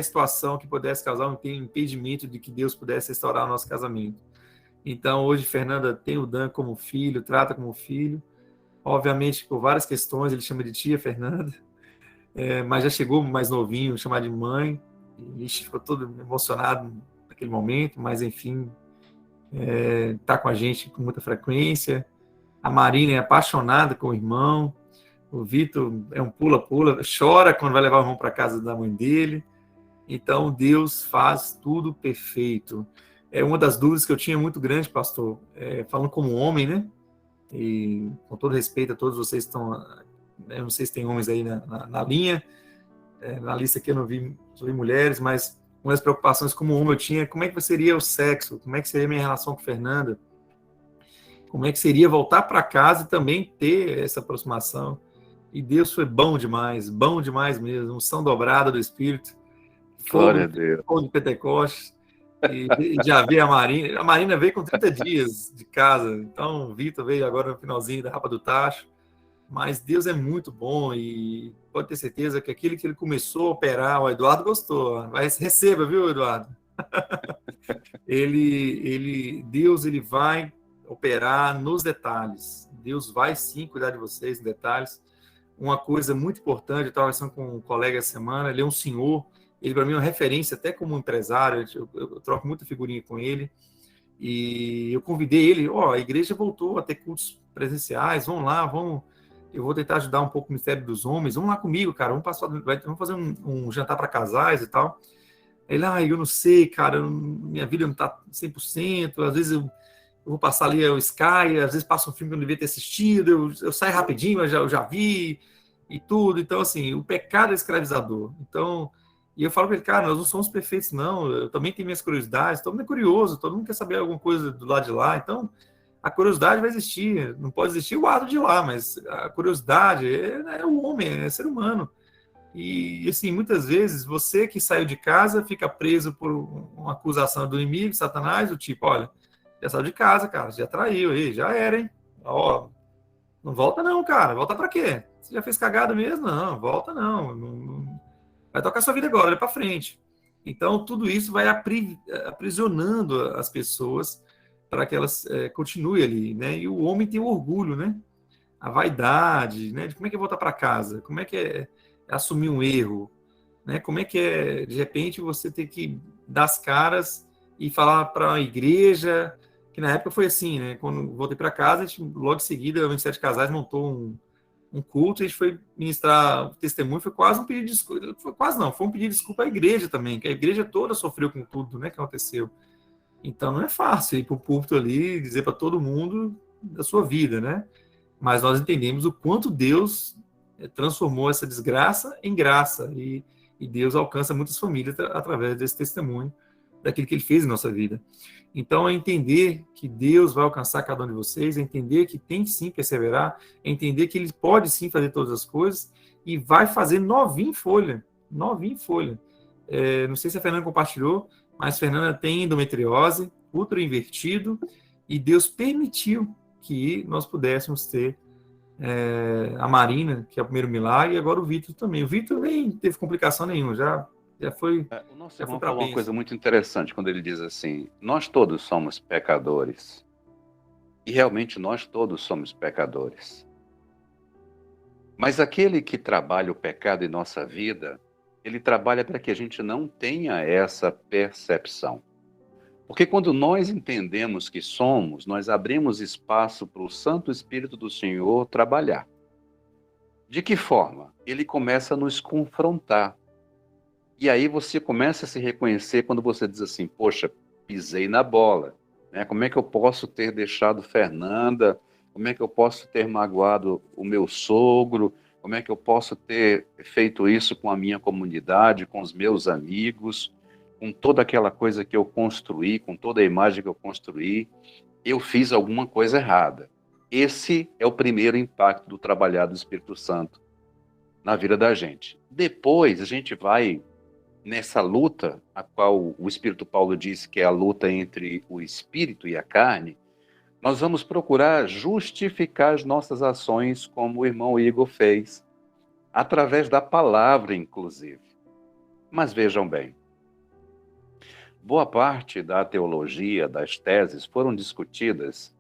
situação que pudesse causar um impedimento de que Deus pudesse restaurar o nosso casamento. Então hoje Fernanda tem o Dan como filho, trata como filho. Obviamente, por várias questões, ele chama de tia Fernanda, mas já chegou mais novinho, chamar de mãe, e ficou todo emocionado naquele momento, mas enfim, está com a gente com muita frequência. A Marina é apaixonada com o irmão, o Vitor é um pula-pula, chora quando vai levar o irmão para casa da mãe dele. Então, Deus faz tudo perfeito. Uma das dúvidas que eu tinha muito grande, pastor, falando como homem, né? E com todo respeito a todos vocês que estão, eu não sei se tem homens aí na linha, na lista aqui eu não vi mulheres, mas uma das preocupações como homem eu tinha, como é que seria o sexo, como é que seria a minha relação com Fernanda, como é que seria voltar para casa e também ter essa aproximação. E Deus foi bom demais mesmo, unção dobrada do Espírito, Glória a Deus. Fogo de Pentecostes. E já vi a Marina veio com 30 dias de casa, então o Vitor veio agora no finalzinho da Rapa do Tacho, mas Deus é muito bom e pode ter certeza que aquilo que ele começou a operar, o Eduardo gostou, mas receba, viu, Eduardo? Deus vai operar nos detalhes, Deus vai sim cuidar de vocês em detalhes. Uma coisa muito importante, eu estava conversando com um colega essa semana, ele é um senhor, ele para mim é uma referência até como empresário, eu troco muita figurinha com ele, e eu convidei ele, a igreja voltou a ter cultos presenciais, vamos lá, eu vou tentar ajudar um pouco o Ministério dos Homens, vamos lá comigo, cara, vamos fazer um jantar para casais e tal. Ele, eu não sei, cara, minha vida não está 100%, às vezes eu vou passar ali o Sky, às vezes passa um filme que eu não devia ter assistido, eu saio rapidinho, mas eu já vi, e tudo, então assim, o pecado é escravizador, então... E eu falo para ele, cara, nós não somos perfeitos, não. Eu também tenho minhas curiosidades, todo mundo é curioso, todo mundo quer saber alguma coisa do lado de lá. Então, a curiosidade vai existir. Não pode existir o lado de lá, mas a curiosidade é o homem, é ser humano. E, assim, muitas vezes, você que saiu de casa fica preso por uma acusação do inimigo, Satanás, do tipo, olha, já saiu de casa, cara, já traiu, aí, já era, hein? Não volta não, cara. Volta para quê? Você já fez cagada mesmo? Não, volta não. Vai tocar sua vida agora, olha para frente. Então, tudo isso vai aprisionando as pessoas para que elas continuem ali, né? E o homem tem o orgulho, né? A vaidade, né? De como é que é voltar para casa? Como é que é assumir um erro? Né? Como é que é, de repente, você ter que dar as caras e falar para a igreja, que na época foi assim, né? Quando voltei para casa, a gente, logo em seguida, o Ministério de Casais montou um culto, a gente foi ministrar o testemunho, foi quase um pedido de desculpa, foi um pedido de desculpa à igreja também, que a igreja toda sofreu com tudo, né, que aconteceu. Então não é fácil ir para o púlpito ali e dizer para todo mundo da sua vida, né? Mas nós entendemos o quanto Deus transformou essa desgraça em graça, e Deus alcança muitas famílias através desse testemunho, daquilo que ele fez em nossa vida. Então, é entender que Deus vai alcançar cada um de vocês, é entender que tem que sim perseverar, é entender que ele pode sim fazer todas as coisas e vai fazer novinho em folha. Novinho em folha. Não sei se a Fernanda compartilhou, mas a Fernanda tem endometriose, útero invertido, e Deus permitiu que nós pudéssemos ter a Marina, que é o primeiro milagre, e agora o Vitor também. O Vitor nem teve complicação nenhuma, já foi. O nosso já irmão foi falou uma coisa muito interessante quando ele diz assim: nós todos somos pecadores. E realmente nós todos somos pecadores. Mas aquele que trabalha o pecado em nossa vida, ele trabalha para que a gente não tenha essa percepção. Porque quando nós entendemos que somos, nós abrimos espaço para o Santo Espírito do Senhor trabalhar. De que forma? Ele começa a nos confrontar. E aí você começa a se reconhecer quando você diz assim, poxa, pisei na bola. Né? Como é que eu posso ter deixado Fernanda? Como é que eu posso ter magoado o meu sogro? Como é que eu posso ter feito isso com a minha comunidade, com os meus amigos, com toda aquela coisa que eu construí, com toda a imagem que eu construí? Eu fiz alguma coisa errada. Esse é o primeiro impacto do trabalhar do Espírito Santo na vida da gente. Depois a gente vai nessa luta, a qual o Espírito Paulo diz que é a luta entre o Espírito e a carne, nós vamos procurar justificar as nossas ações como o irmão Igor fez, através da palavra, inclusive. Mas vejam bem, boa parte da teologia, das teses, foram discutidas,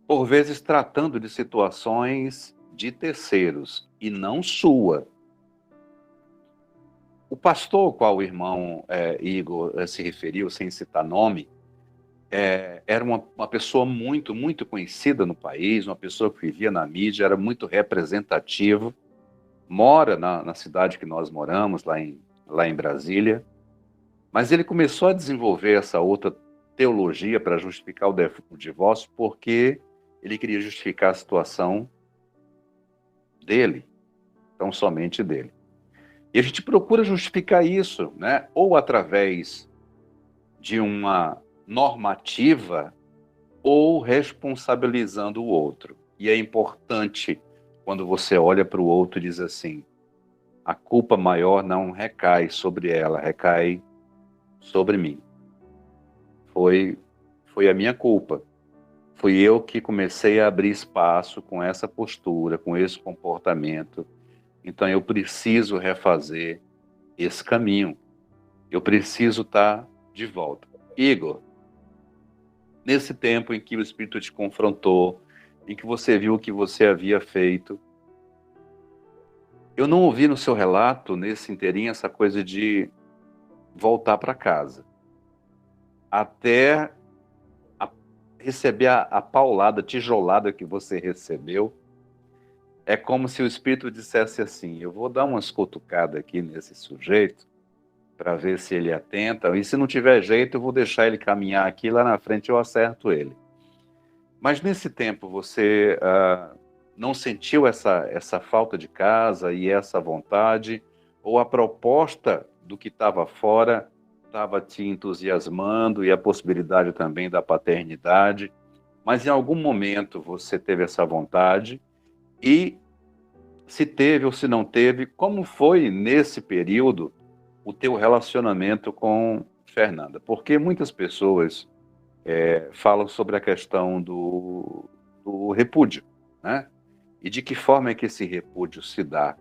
por vezes tratando de situações de terceiros, e não sua. O pastor ao qual o irmão Igor se referiu, sem citar nome, era uma pessoa muito, muito conhecida no país, uma pessoa que vivia na mídia, era muito representativo, mora na cidade que nós moramos, lá em Brasília, mas ele começou a desenvolver essa outra teologia para justificar o divórcio porque ele queria justificar a situação dele, tão somente dele. E a gente procura justificar isso, né? Ou através de uma normativa ou responsabilizando o outro. E é importante quando você olha para o outro e diz assim, a culpa maior não recai sobre ela, recai sobre mim. Foi a minha culpa. Fui eu que comecei a abrir espaço com essa postura, com esse comportamento. Então eu preciso refazer esse caminho. Eu preciso estar de volta. Igor, nesse tempo em que o Espírito te confrontou, em que você viu o que você havia feito, eu não ouvi no seu relato, nesse inteirinho, essa coisa de voltar para casa. Até receber a paulada, tijolada que você recebeu, é como se o Espírito dissesse assim, eu vou dar umas cutucadas aqui nesse sujeito, para ver se ele atenta, e se não tiver jeito, eu vou deixar ele caminhar aqui, lá na frente eu acerto ele. Mas nesse tempo você não sentiu essa falta de casa e essa vontade, ou a proposta do que estava fora estava te entusiasmando e a possibilidade também da paternidade, mas em algum momento você teve essa vontade e se teve ou se não teve, como foi nesse período o teu relacionamento com Fernanda? Porque muitas pessoas falam sobre a questão do repúdio, né? E de que forma é que esse repúdio se dá?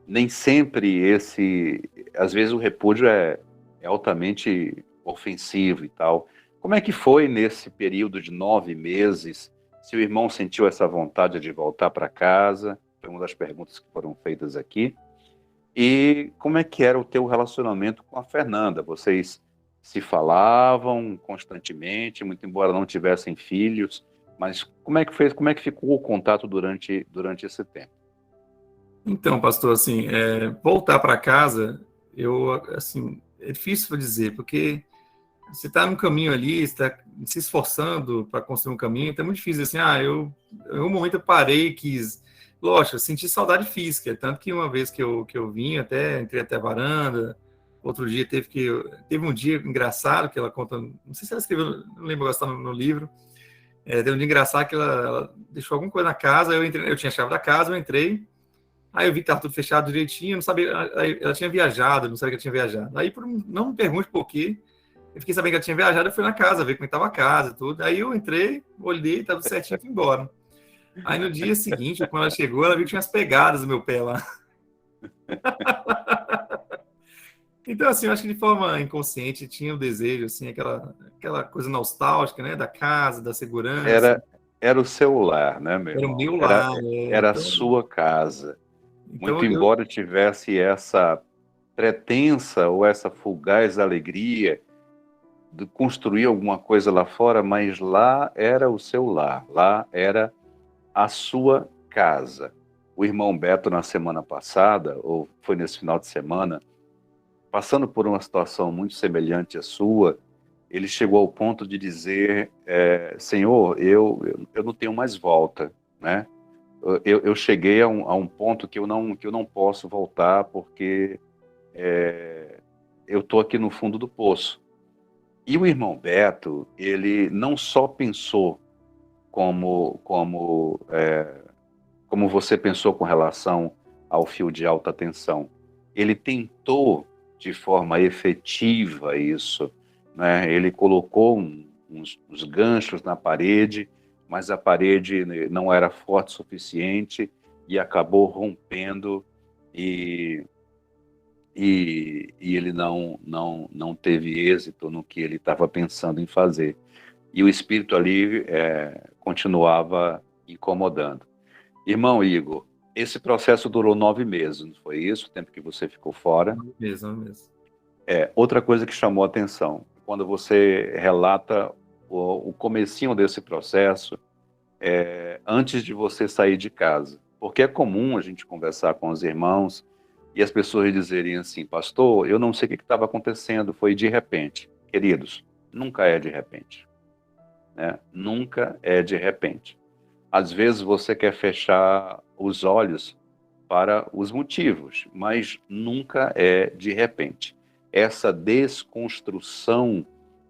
Nem sempre às vezes o repúdio é altamente ofensivo e tal. Como é que foi nesse período de 9 meses? Se o irmão sentiu essa vontade de voltar para casa? Foi uma das perguntas que foram feitas aqui. E como é que era o teu relacionamento com a Fernanda? Vocês se falavam constantemente, muito embora não tivessem filhos, mas como é que ficou o contato durante esse tempo? Então, pastor, assim, voltar para casa, é difícil para dizer, porque você está no caminho ali, está se esforçando para construir um caminho, então é muito difícil, assim, em um momento eu parei, lógico, eu senti saudade física, tanto que uma vez que eu vim, entrei até a varanda, Outro dia teve um dia engraçado que ela conta, não sei se ela escreveu, não lembro agora se está no livro. Teve um dia engraçado que ela deixou alguma coisa na casa, eu tinha a chave da casa, eu entrei, aí eu vi que estava tudo fechado direitinho, não sabia, ela tinha viajado, não sabia que ela tinha viajado. Aí não me pergunte por quê, eu fiquei sabendo que ela tinha viajado, eu fui na casa, ver como estava a casa e tudo. Aí eu entrei, olhei, estava tudo certinho e fui embora. Aí no dia seguinte, quando ela chegou, ela viu que tinha umas pegadas no meu pé lá. Então, assim, eu acho que de forma inconsciente tinha o desejo, assim, aquela coisa nostálgica, né, da casa, da segurança. Era o seu lar, né, meu Era o irmão? meu lar, Era a sua casa. Muito então embora tivesse essa pretensa ou essa fugaz alegria de construir alguma coisa lá fora, mas lá era o seu lar, lá era a sua casa. O irmão Beto, na semana passada, ou foi nesse final de semana, passando por uma situação muito semelhante à sua, ele chegou ao ponto de dizer, Senhor, eu não tenho mais volta, né? Eu cheguei a um ponto que eu não posso voltar porque eu estou aqui no fundo do poço. E o irmão Beto, ele não só pensou como você pensou com relação ao fio de alta tensão, ele tentou de forma efetiva isso, né? Ele colocou uns ganchos na parede, mas a parede não era forte o suficiente e acabou rompendo e ele não teve êxito no que ele estava pensando em fazer. E o espírito ali continuava incomodando. Irmão Igor, esse processo durou 9 meses, não foi isso? O tempo que você ficou fora? mesmo. Outra coisa que chamou a atenção, quando você relata o comecinho desse processo, antes de você sair de casa. Porque é comum a gente conversar com os irmãos e as pessoas dizerem assim, pastor, eu não sei o que estava acontecendo, foi de repente. Queridos, nunca é de repente. Né? Nunca é de repente. Às vezes você quer fechar os olhos para os motivos, mas nunca é de repente. Essa desconstrução,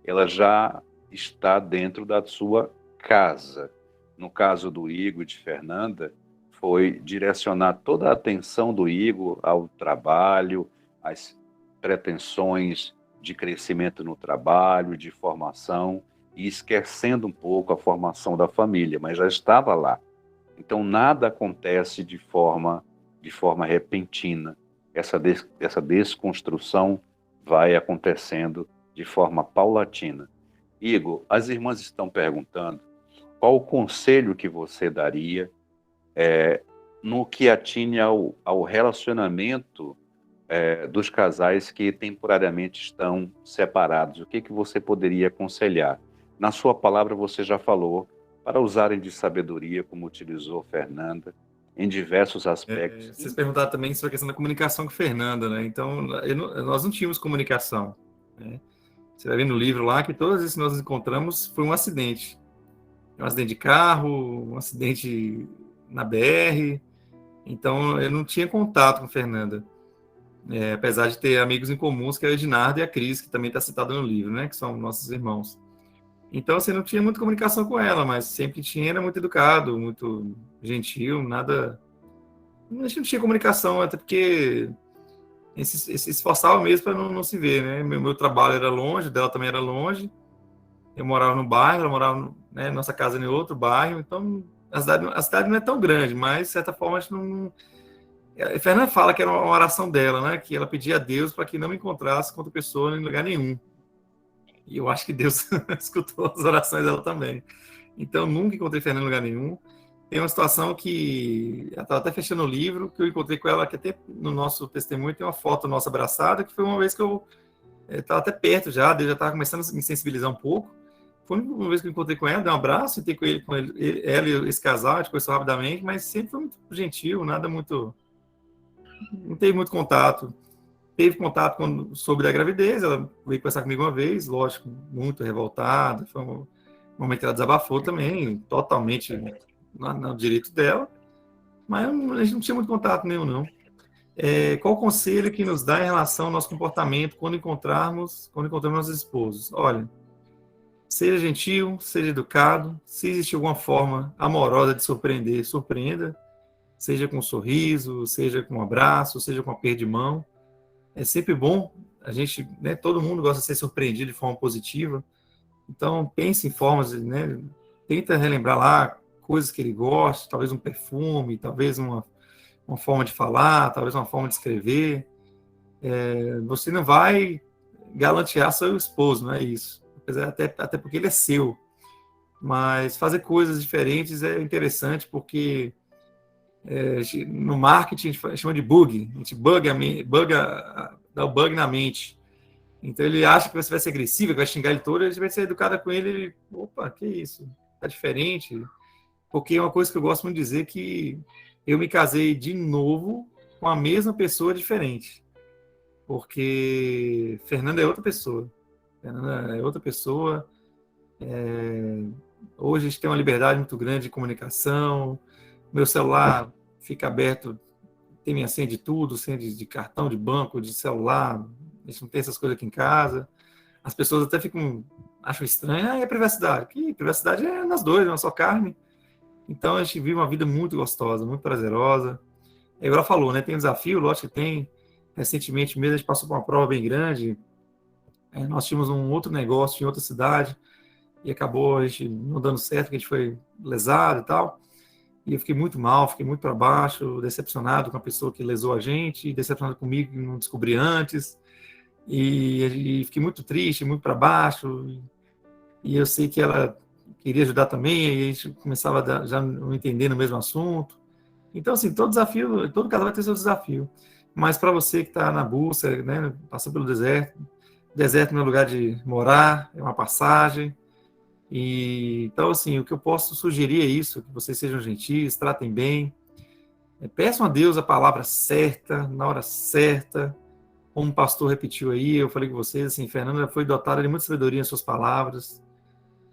ela já está dentro da sua casa. No caso do Igor e de Fernanda, foi direcionar toda a atenção do Igor ao trabalho, às pretensões de crescimento no trabalho, de formação, e esquecendo um pouco a formação da família, mas já estava lá. Então, nada acontece de forma repentina. Essa desconstrução vai acontecendo de forma paulatina. Igor, as irmãs estão perguntando qual o conselho que você daria no que atine ao relacionamento dos casais que temporariamente estão separados. O que você poderia aconselhar? Na sua palavra você já falou para usarem de sabedoria, como utilizou Fernanda, em diversos aspectos. Vocês perguntaram também sobre a questão da comunicação com Fernanda, né? Então, nós não tínhamos comunicação, né? Você vai ver no livro lá que todas as vezes que nós nos encontramos foi um acidente. Um acidente de carro, um acidente na BR. Então, eu não tinha contato com Fernanda. Apesar de ter amigos em comuns, que é a Ednardo e a Cris, que também está citada no livro, né? Que são nossos irmãos. Então, assim, não tinha muita comunicação com ela, mas sempre que tinha, era muito educado, muito gentil, nada... A gente não tinha comunicação, até porque se esforçava mesmo para não se ver, né? Meu trabalho era longe, dela também era longe. Eu morava no bairro, ela morava, né, nossa casa em outro bairro, então a cidade não é tão grande, mas, de certa forma, a gente não... A Fernanda fala que era uma oração dela, né? Que ela pedia a Deus para que não me encontrasse com outra pessoa em lugar nenhum. E eu acho que Deus escutou as orações dela também. Então, nunca encontrei Fernanda em lugar nenhum. Tem uma situação que ela estava até fechando o livro, que eu encontrei com ela, que até no nosso testemunho tem uma foto nossa abraçada, que foi uma vez que eu estava até perto já, Deus já estava começando a me sensibilizar um pouco. Foi uma vez que eu encontrei com ela, dei um abraço, sentei com ela e esse casal, a gente conversou rapidamente, mas sempre foi muito gentil, nada muito... Não teve muito contato. Teve contato quando soube da gravidez, ela veio conversar comigo uma vez, lógico, muito revoltada, foi um momento que ela desabafou também, totalmente no direito dela, mas a gente não tinha muito contato nenhum, não. Qual o conselho que nos dá em relação ao nosso comportamento quando encontramos nossos esposos? Olha, seja gentil, seja educado, se existe alguma forma amorosa de surpreender, surpreenda, seja com um sorriso, seja com um abraço, seja com um aperto de mão. É sempre bom, a gente, né, todo mundo gosta de ser surpreendido de forma positiva, então pense em formas, né, tenta relembrar lá coisas que ele gosta, talvez um perfume, talvez uma forma de falar, talvez uma forma de escrever. Você não vai galantear seu esposo, não é isso. Até porque ele é seu. Mas fazer coisas diferentes é interessante porque no marketing a gente chama de bug. A gente dá o bug na mente. Então ele acha que você vai ser agressivo, que vai xingar ele todo, a gente vai ser educada com ele, opa, que isso? Tá diferente. Porque é uma coisa que eu gosto muito de dizer que eu me casei de novo com a mesma pessoa diferente. Porque Fernanda é outra pessoa. Fernanda é outra pessoa. Hoje a gente tem uma liberdade muito grande de comunicação. Meu celular fica aberto, tem minha senha de tudo, senha de cartão, de banco, de celular. A gente não tem essas coisas aqui em casa. As pessoas até acham estranho. É privacidade. Que privacidade é nas duas, na sua carne. Então a gente vive uma vida muito gostosa, muito prazerosa. É igual ela falou, né? Tem desafio, lógico que tem. Recentemente mesmo a gente passou por uma prova bem grande. Nós tínhamos um outro negócio em outra cidade e acabou a gente não dando certo, que a gente foi lesado e tal. E eu fiquei muito mal, fiquei muito para baixo, decepcionado com a pessoa que lesou a gente, decepcionado comigo que não descobri antes. E fiquei muito triste, muito para baixo. E eu sei que ela queria ajudar também, e a gente começava já não entender no mesmo assunto. Então, assim, todo casal vai ter seu desafio. Mas para você que está na busca, né, passou pelo deserto não é lugar de morar, é uma passagem. Então, assim, o que eu posso sugerir é isso, que vocês sejam gentis, tratem bem, peçam a Deus a palavra certa, na hora certa, como o pastor repetiu aí, eu falei com vocês, assim, Fernanda foi dotada de muita sabedoria em suas palavras.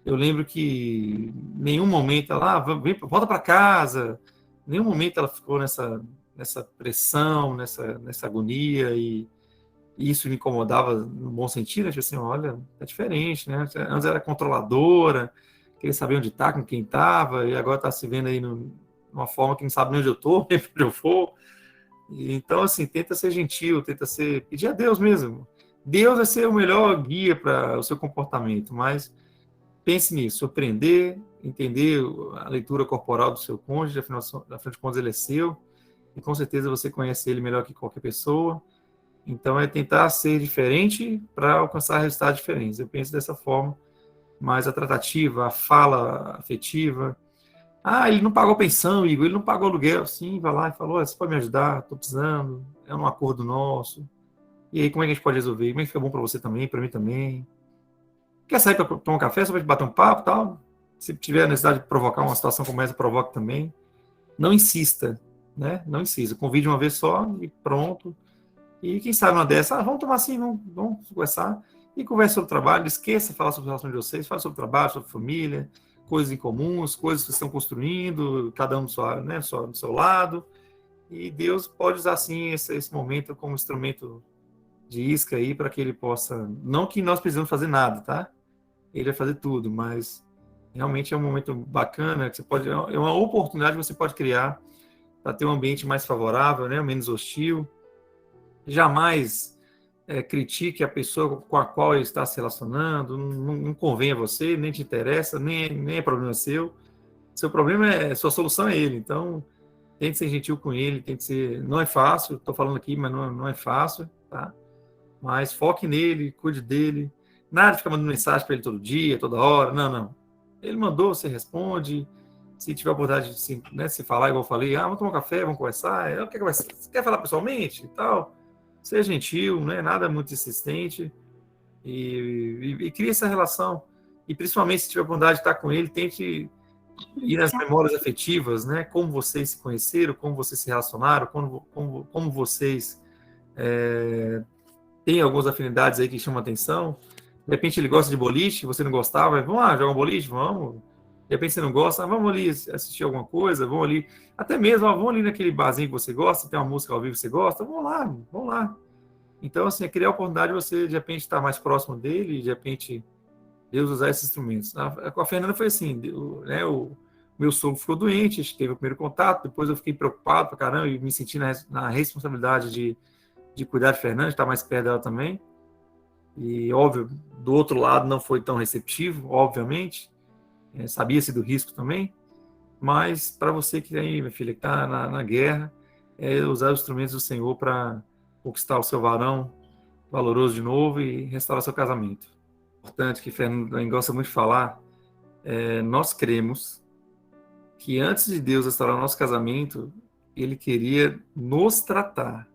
Eu lembro que em nenhum momento ela, volta para casa, em nenhum momento ela ficou nessa pressão, nessa agonia, e isso me incomodava no bom sentido, né? Tipo assim, olha, é diferente, né? Antes era controladora, queria saber onde está, com quem estava, e agora está se vendo aí numa forma que não sabe nem onde eu estou, nem onde eu for. Então, assim, tenta ser gentil, pedir a Deus mesmo. Deus vai ser o melhor guia para o seu comportamento, mas pense nisso, surpreender, entender a leitura corporal do seu cônjuge, afinal de contas ele é seu, e com certeza você conhece ele melhor que qualquer pessoa. Então é tentar ser diferente para alcançar resultados diferentes. Eu penso dessa forma, mas a tratativa, a fala afetiva. Ele não pagou pensão, Igor, ele não pagou aluguel. Sim, vai lá e falou, você pode me ajudar, estou precisando, é um acordo nosso. E aí, como é que a gente pode resolver? Como é que fica bom para você também, para mim também? Quer sair para tomar um café, só para bater um papo e tal? Se tiver a necessidade de provocar uma situação como essa, provoque também. Não insista, né? Não insista. Convide uma vez só e pronto. E quem sabe uma dessa, vamos tomar assim, vamos conversar. E converse sobre o trabalho, esqueça de falar sobre a relação de vocês, fale sobre o trabalho, sobre família, coisas em comuns, coisas que estão construindo, cada um do seu lado. E Deus pode usar, sim, esse momento como instrumento de isca aí para que ele possa... Não que nós precisamos fazer nada, tá? Ele vai fazer tudo, mas realmente é um momento bacana, que é uma oportunidade que você pode criar para ter um ambiente mais favorável, né? Menos hostil. Jamais critique a pessoa com a qual ele está se relacionando, não convém a você, nem te interessa, nem é problema seu. Seu problema sua solução é ele, então tente ser gentil com ele, tente ser... Não é fácil, estou falando aqui, mas não é fácil, tá? Mas foque nele, cuide dele. Nada de ficar mandando mensagem para ele todo dia, toda hora, não. Ele mandou, você responde. Se tiver a oportunidade de se falar, igual eu falei, vamos tomar um café, vamos conversar. Você quer falar pessoalmente e tal? Seja gentil, não é nada muito insistente. E crie essa relação. E principalmente se tiver a oportunidade de estar com ele, tente ir nas memórias afetivas, né? Como vocês se conheceram, como vocês se relacionaram, como vocês têm algumas afinidades aí que chamam a atenção. De repente ele gosta de boliche, você não gostava, vamos lá, jogar um boliche, vamos. De repente você não gosta, vamos ali assistir alguma coisa, vamos ali, até mesmo, vamos ali naquele barzinho que você gosta, tem uma música ao vivo que você gosta, vamos lá. Então, assim, é criar a oportunidade de você, de repente, estar mais próximo dele e, de repente, Deus usar esses instrumentos. Com a Fernanda foi assim, né, o meu sogro ficou doente, a gente teve o primeiro contato, depois eu fiquei preocupado pra caramba e me senti na responsabilidade de cuidar de Fernanda, de estar mais perto dela também. E, óbvio, do outro lado não foi tão receptivo, obviamente, sabia-se do risco também, mas para você que aí, minha filha, que está na guerra, usar os instrumentos do Senhor para conquistar o seu varão valoroso de novo e restaurar seu casamento. Importante, que Fernando também gosta muito de falar, nós cremos que antes de Deus restaurar o nosso casamento, Ele queria nos tratar.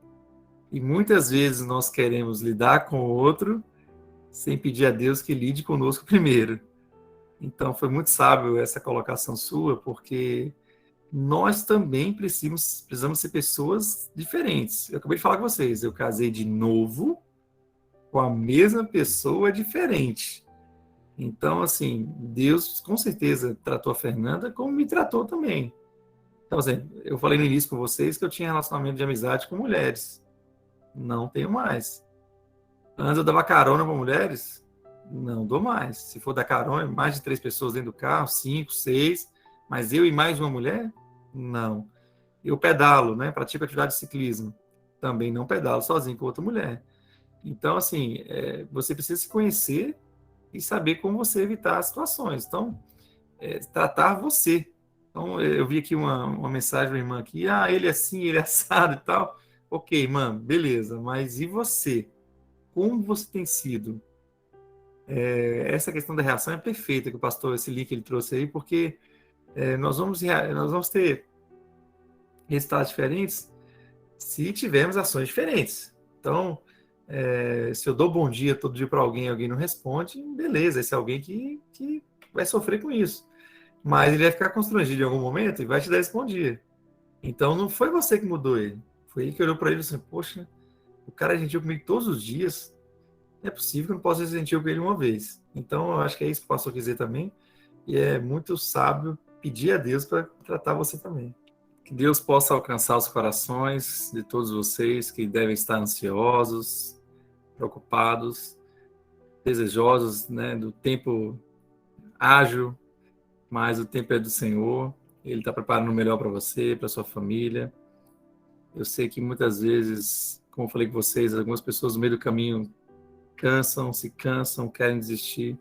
E muitas vezes nós queremos lidar com o outro sem pedir a Deus que lide conosco primeiro. Então foi muito sábio essa colocação sua, porque nós também precisamos ser pessoas diferentes. Eu acabei de falar com vocês, eu casei de novo com a mesma pessoa diferente. Então, assim, Deus com certeza tratou a Fernanda como me tratou também. Então, assim, eu falei no início com vocês que eu tinha relacionamento de amizade com mulheres. Não tenho mais. Antes eu dava carona para mulheres? Não dou mais. Se for dar carona, mais de 3 pessoas dentro do carro, 5, 6, mas eu e mais uma mulher? Não. Eu pedalo, né? Pratico atividade de ciclismo. Também não pedalo sozinho com outra mulher. Então, assim, você precisa se conhecer e saber como você evitar as situações. Então, tratar você. Então, eu vi aqui uma mensagem da irmã aqui, ele é assim, ele é assado e tal. Ok, irmã, beleza, mas e você? Como você tem sido? Essa questão da reação é perfeita, que o pastor, esse link ele trouxe aí, porque nós vamos ter resultados diferentes se tivermos ações diferentes. Então, se eu dou bom dia todo dia para alguém e alguém não responde, beleza, esse é alguém que vai sofrer com isso. Mas ele vai ficar constrangido em algum momento e vai te dar esse bom dia. Então, não foi você que mudou ele. Foi ele que olhou para ele e disse assim, poxa, o cara é gentil comigo todos os dias, não é possível que eu não possa ser gentil com ele uma vez. Então, eu acho que é isso que o pastor quis dizer também. E é muito sábio pedir a Deus para tratar você também. Que Deus possa alcançar os corações de todos vocês que devem estar ansiosos, preocupados, desejosos, né, do tempo ágil, mas o tempo é do Senhor. Ele está preparando o melhor para você, para sua família. Eu sei que muitas vezes, como eu falei com vocês, algumas pessoas no meio do caminho se cansam, querem desistir.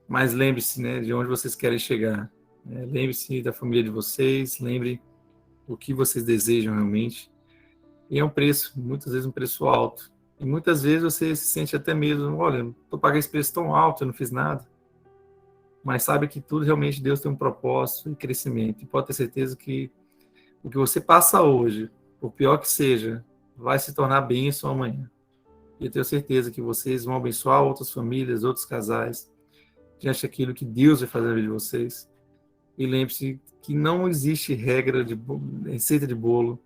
Mas lembre-se, né, de onde vocês querem chegar. Lembre-se da família de vocês, lembre o que vocês desejam realmente. E é um preço, muitas vezes um preço alto. E muitas vezes você se sente até mesmo, olha, estou pagando esse preço tão alto, eu não fiz nada. Mas sabe que tudo realmente Deus tem um propósito e crescimento. E pode ter certeza que o que você passa hoje, por pior que seja, vai se tornar bênção amanhã. E eu tenho certeza que vocês vão abençoar outras famílias, outros casais, diante daquilo que Deus vai fazer na vida de vocês. E lembre-se que não existe regra de receita de bolo,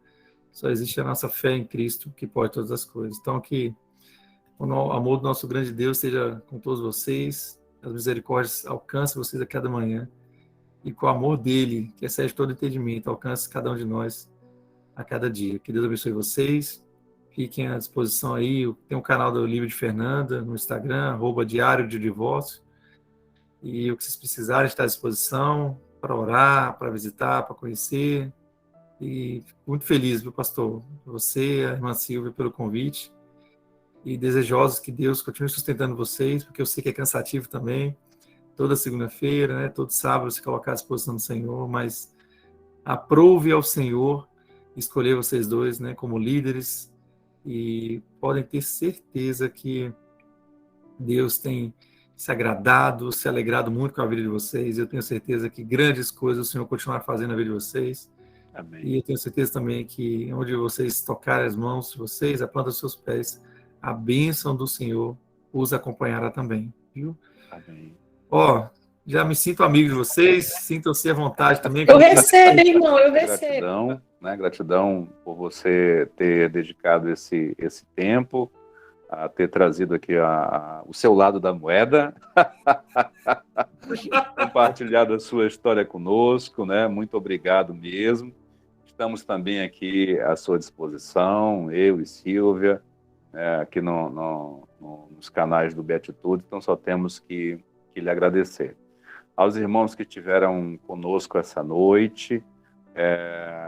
só existe a nossa fé em Cristo, que pode todas as coisas. Então, que o amor do nosso grande Deus esteja com todos vocês, as misericórdias alcancem vocês a cada manhã, e com o amor dele, que excede todo entendimento, alcance cada um de nós a cada dia. Que Deus abençoe vocês, fiquem à disposição aí, tem um canal do Livro de Fernanda no Instagram, @Diário de Divórcio, e o que vocês precisarem está à disposição para orar, para visitar, para conhecer. E muito feliz, viu, pastor? Você, a irmã Silvia, pelo convite. E desejosos que Deus continue sustentando vocês, porque eu sei que é cansativo também. Toda segunda-feira, né, todo sábado, se colocar à disposição do Senhor, mas aprove ao Senhor escolher vocês dois, né, como líderes, e podem ter certeza que Deus tem se agradado, se alegrado muito com a vida de vocês. Eu tenho certeza que grandes coisas o Senhor continuará fazendo na vida de vocês. Amém. E eu tenho certeza também que onde vocês tocarem as mãos de vocês, a planta dos seus pés, a bênção do Senhor os acompanhará também, viu? Amém. Já me sinto amigo de vocês, sintam-se à vontade também. Eu recebo, irmão, eu recebo. Gratidão, né? Gratidão por você ter dedicado esse tempo a ter trazido aqui o seu lado da moeda, compartilhado a sua história conosco, né? Muito obrigado mesmo. Estamos também aqui à sua disposição, eu e Silvia, aqui nos canais do Beatitude, então só temos que lhe agradecer. Aos irmãos que estiveram conosco essa noite,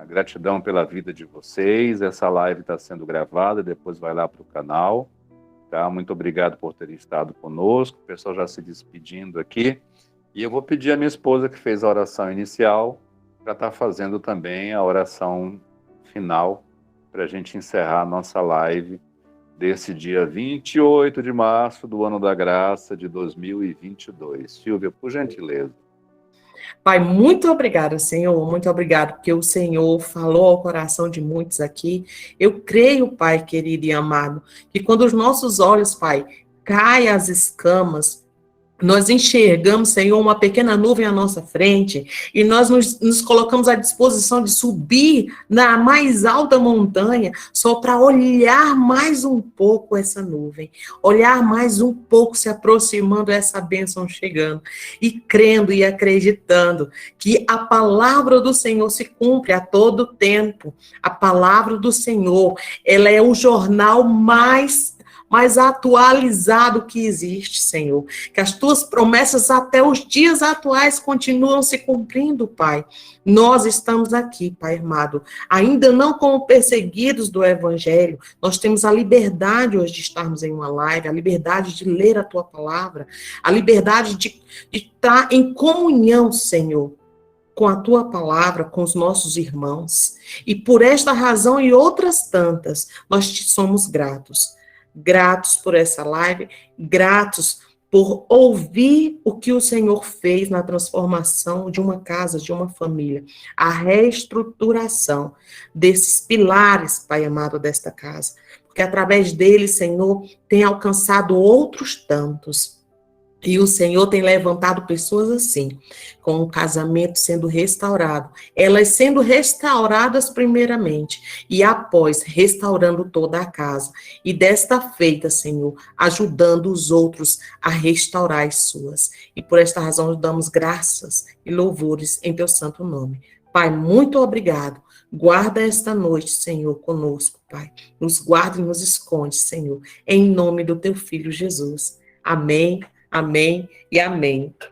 gratidão pela vida de vocês. Essa live está sendo gravada, depois vai lá para o canal. Tá? Muito obrigado por terem estado conosco. O pessoal já se despedindo aqui. E eu vou pedir à minha esposa, que fez a oração inicial, para estar fazendo também a oração final, para a gente encerrar a nossa live desse dia 28 de março do ano da graça de 2022. Silvia, por gentileza. Pai, muito obrigada, Senhor, muito obrigado, porque o Senhor falou ao coração de muitos aqui. Eu creio, Pai querido e amado, que quando os nossos olhos, Pai, caem as escamas, nós enxergamos, Senhor, uma pequena nuvem à nossa frente e nós nos colocamos à disposição de subir na mais alta montanha só para olhar mais um pouco essa nuvem, olhar mais um pouco se aproximando dessa bênção chegando e crendo e acreditando que a palavra do Senhor se cumpre a todo tempo. A palavra do Senhor, ela é o jornal mais atualizado que existe, Senhor. Que as tuas promessas até os dias atuais continuam se cumprindo, Pai. Nós estamos aqui, Pai amado, ainda não como perseguidos do Evangelho. Nós temos a liberdade hoje de estarmos em uma live, a liberdade de ler a tua palavra, a liberdade de estar em comunhão, Senhor, com a tua palavra, com os nossos irmãos. E por esta razão e outras tantas, nós te somos gratos. Gratos por essa live, gratos por ouvir o que o Senhor fez na transformação de uma casa, de uma família, a reestruturação desses pilares, Pai amado, desta casa, porque através deles, Senhor, tem alcançado outros tantos. E o Senhor tem levantado pessoas assim, com o casamento sendo restaurado, elas sendo restauradas primeiramente, e após restaurando toda a casa. E desta feita, Senhor, ajudando os outros a restaurar as suas. E por esta razão damos graças e louvores em teu santo nome. Pai, muito obrigado. Guarda esta noite, Senhor, conosco, Pai. Nos guarda e nos esconde, Senhor, em nome do teu Filho Jesus. Amém. Amém e amém.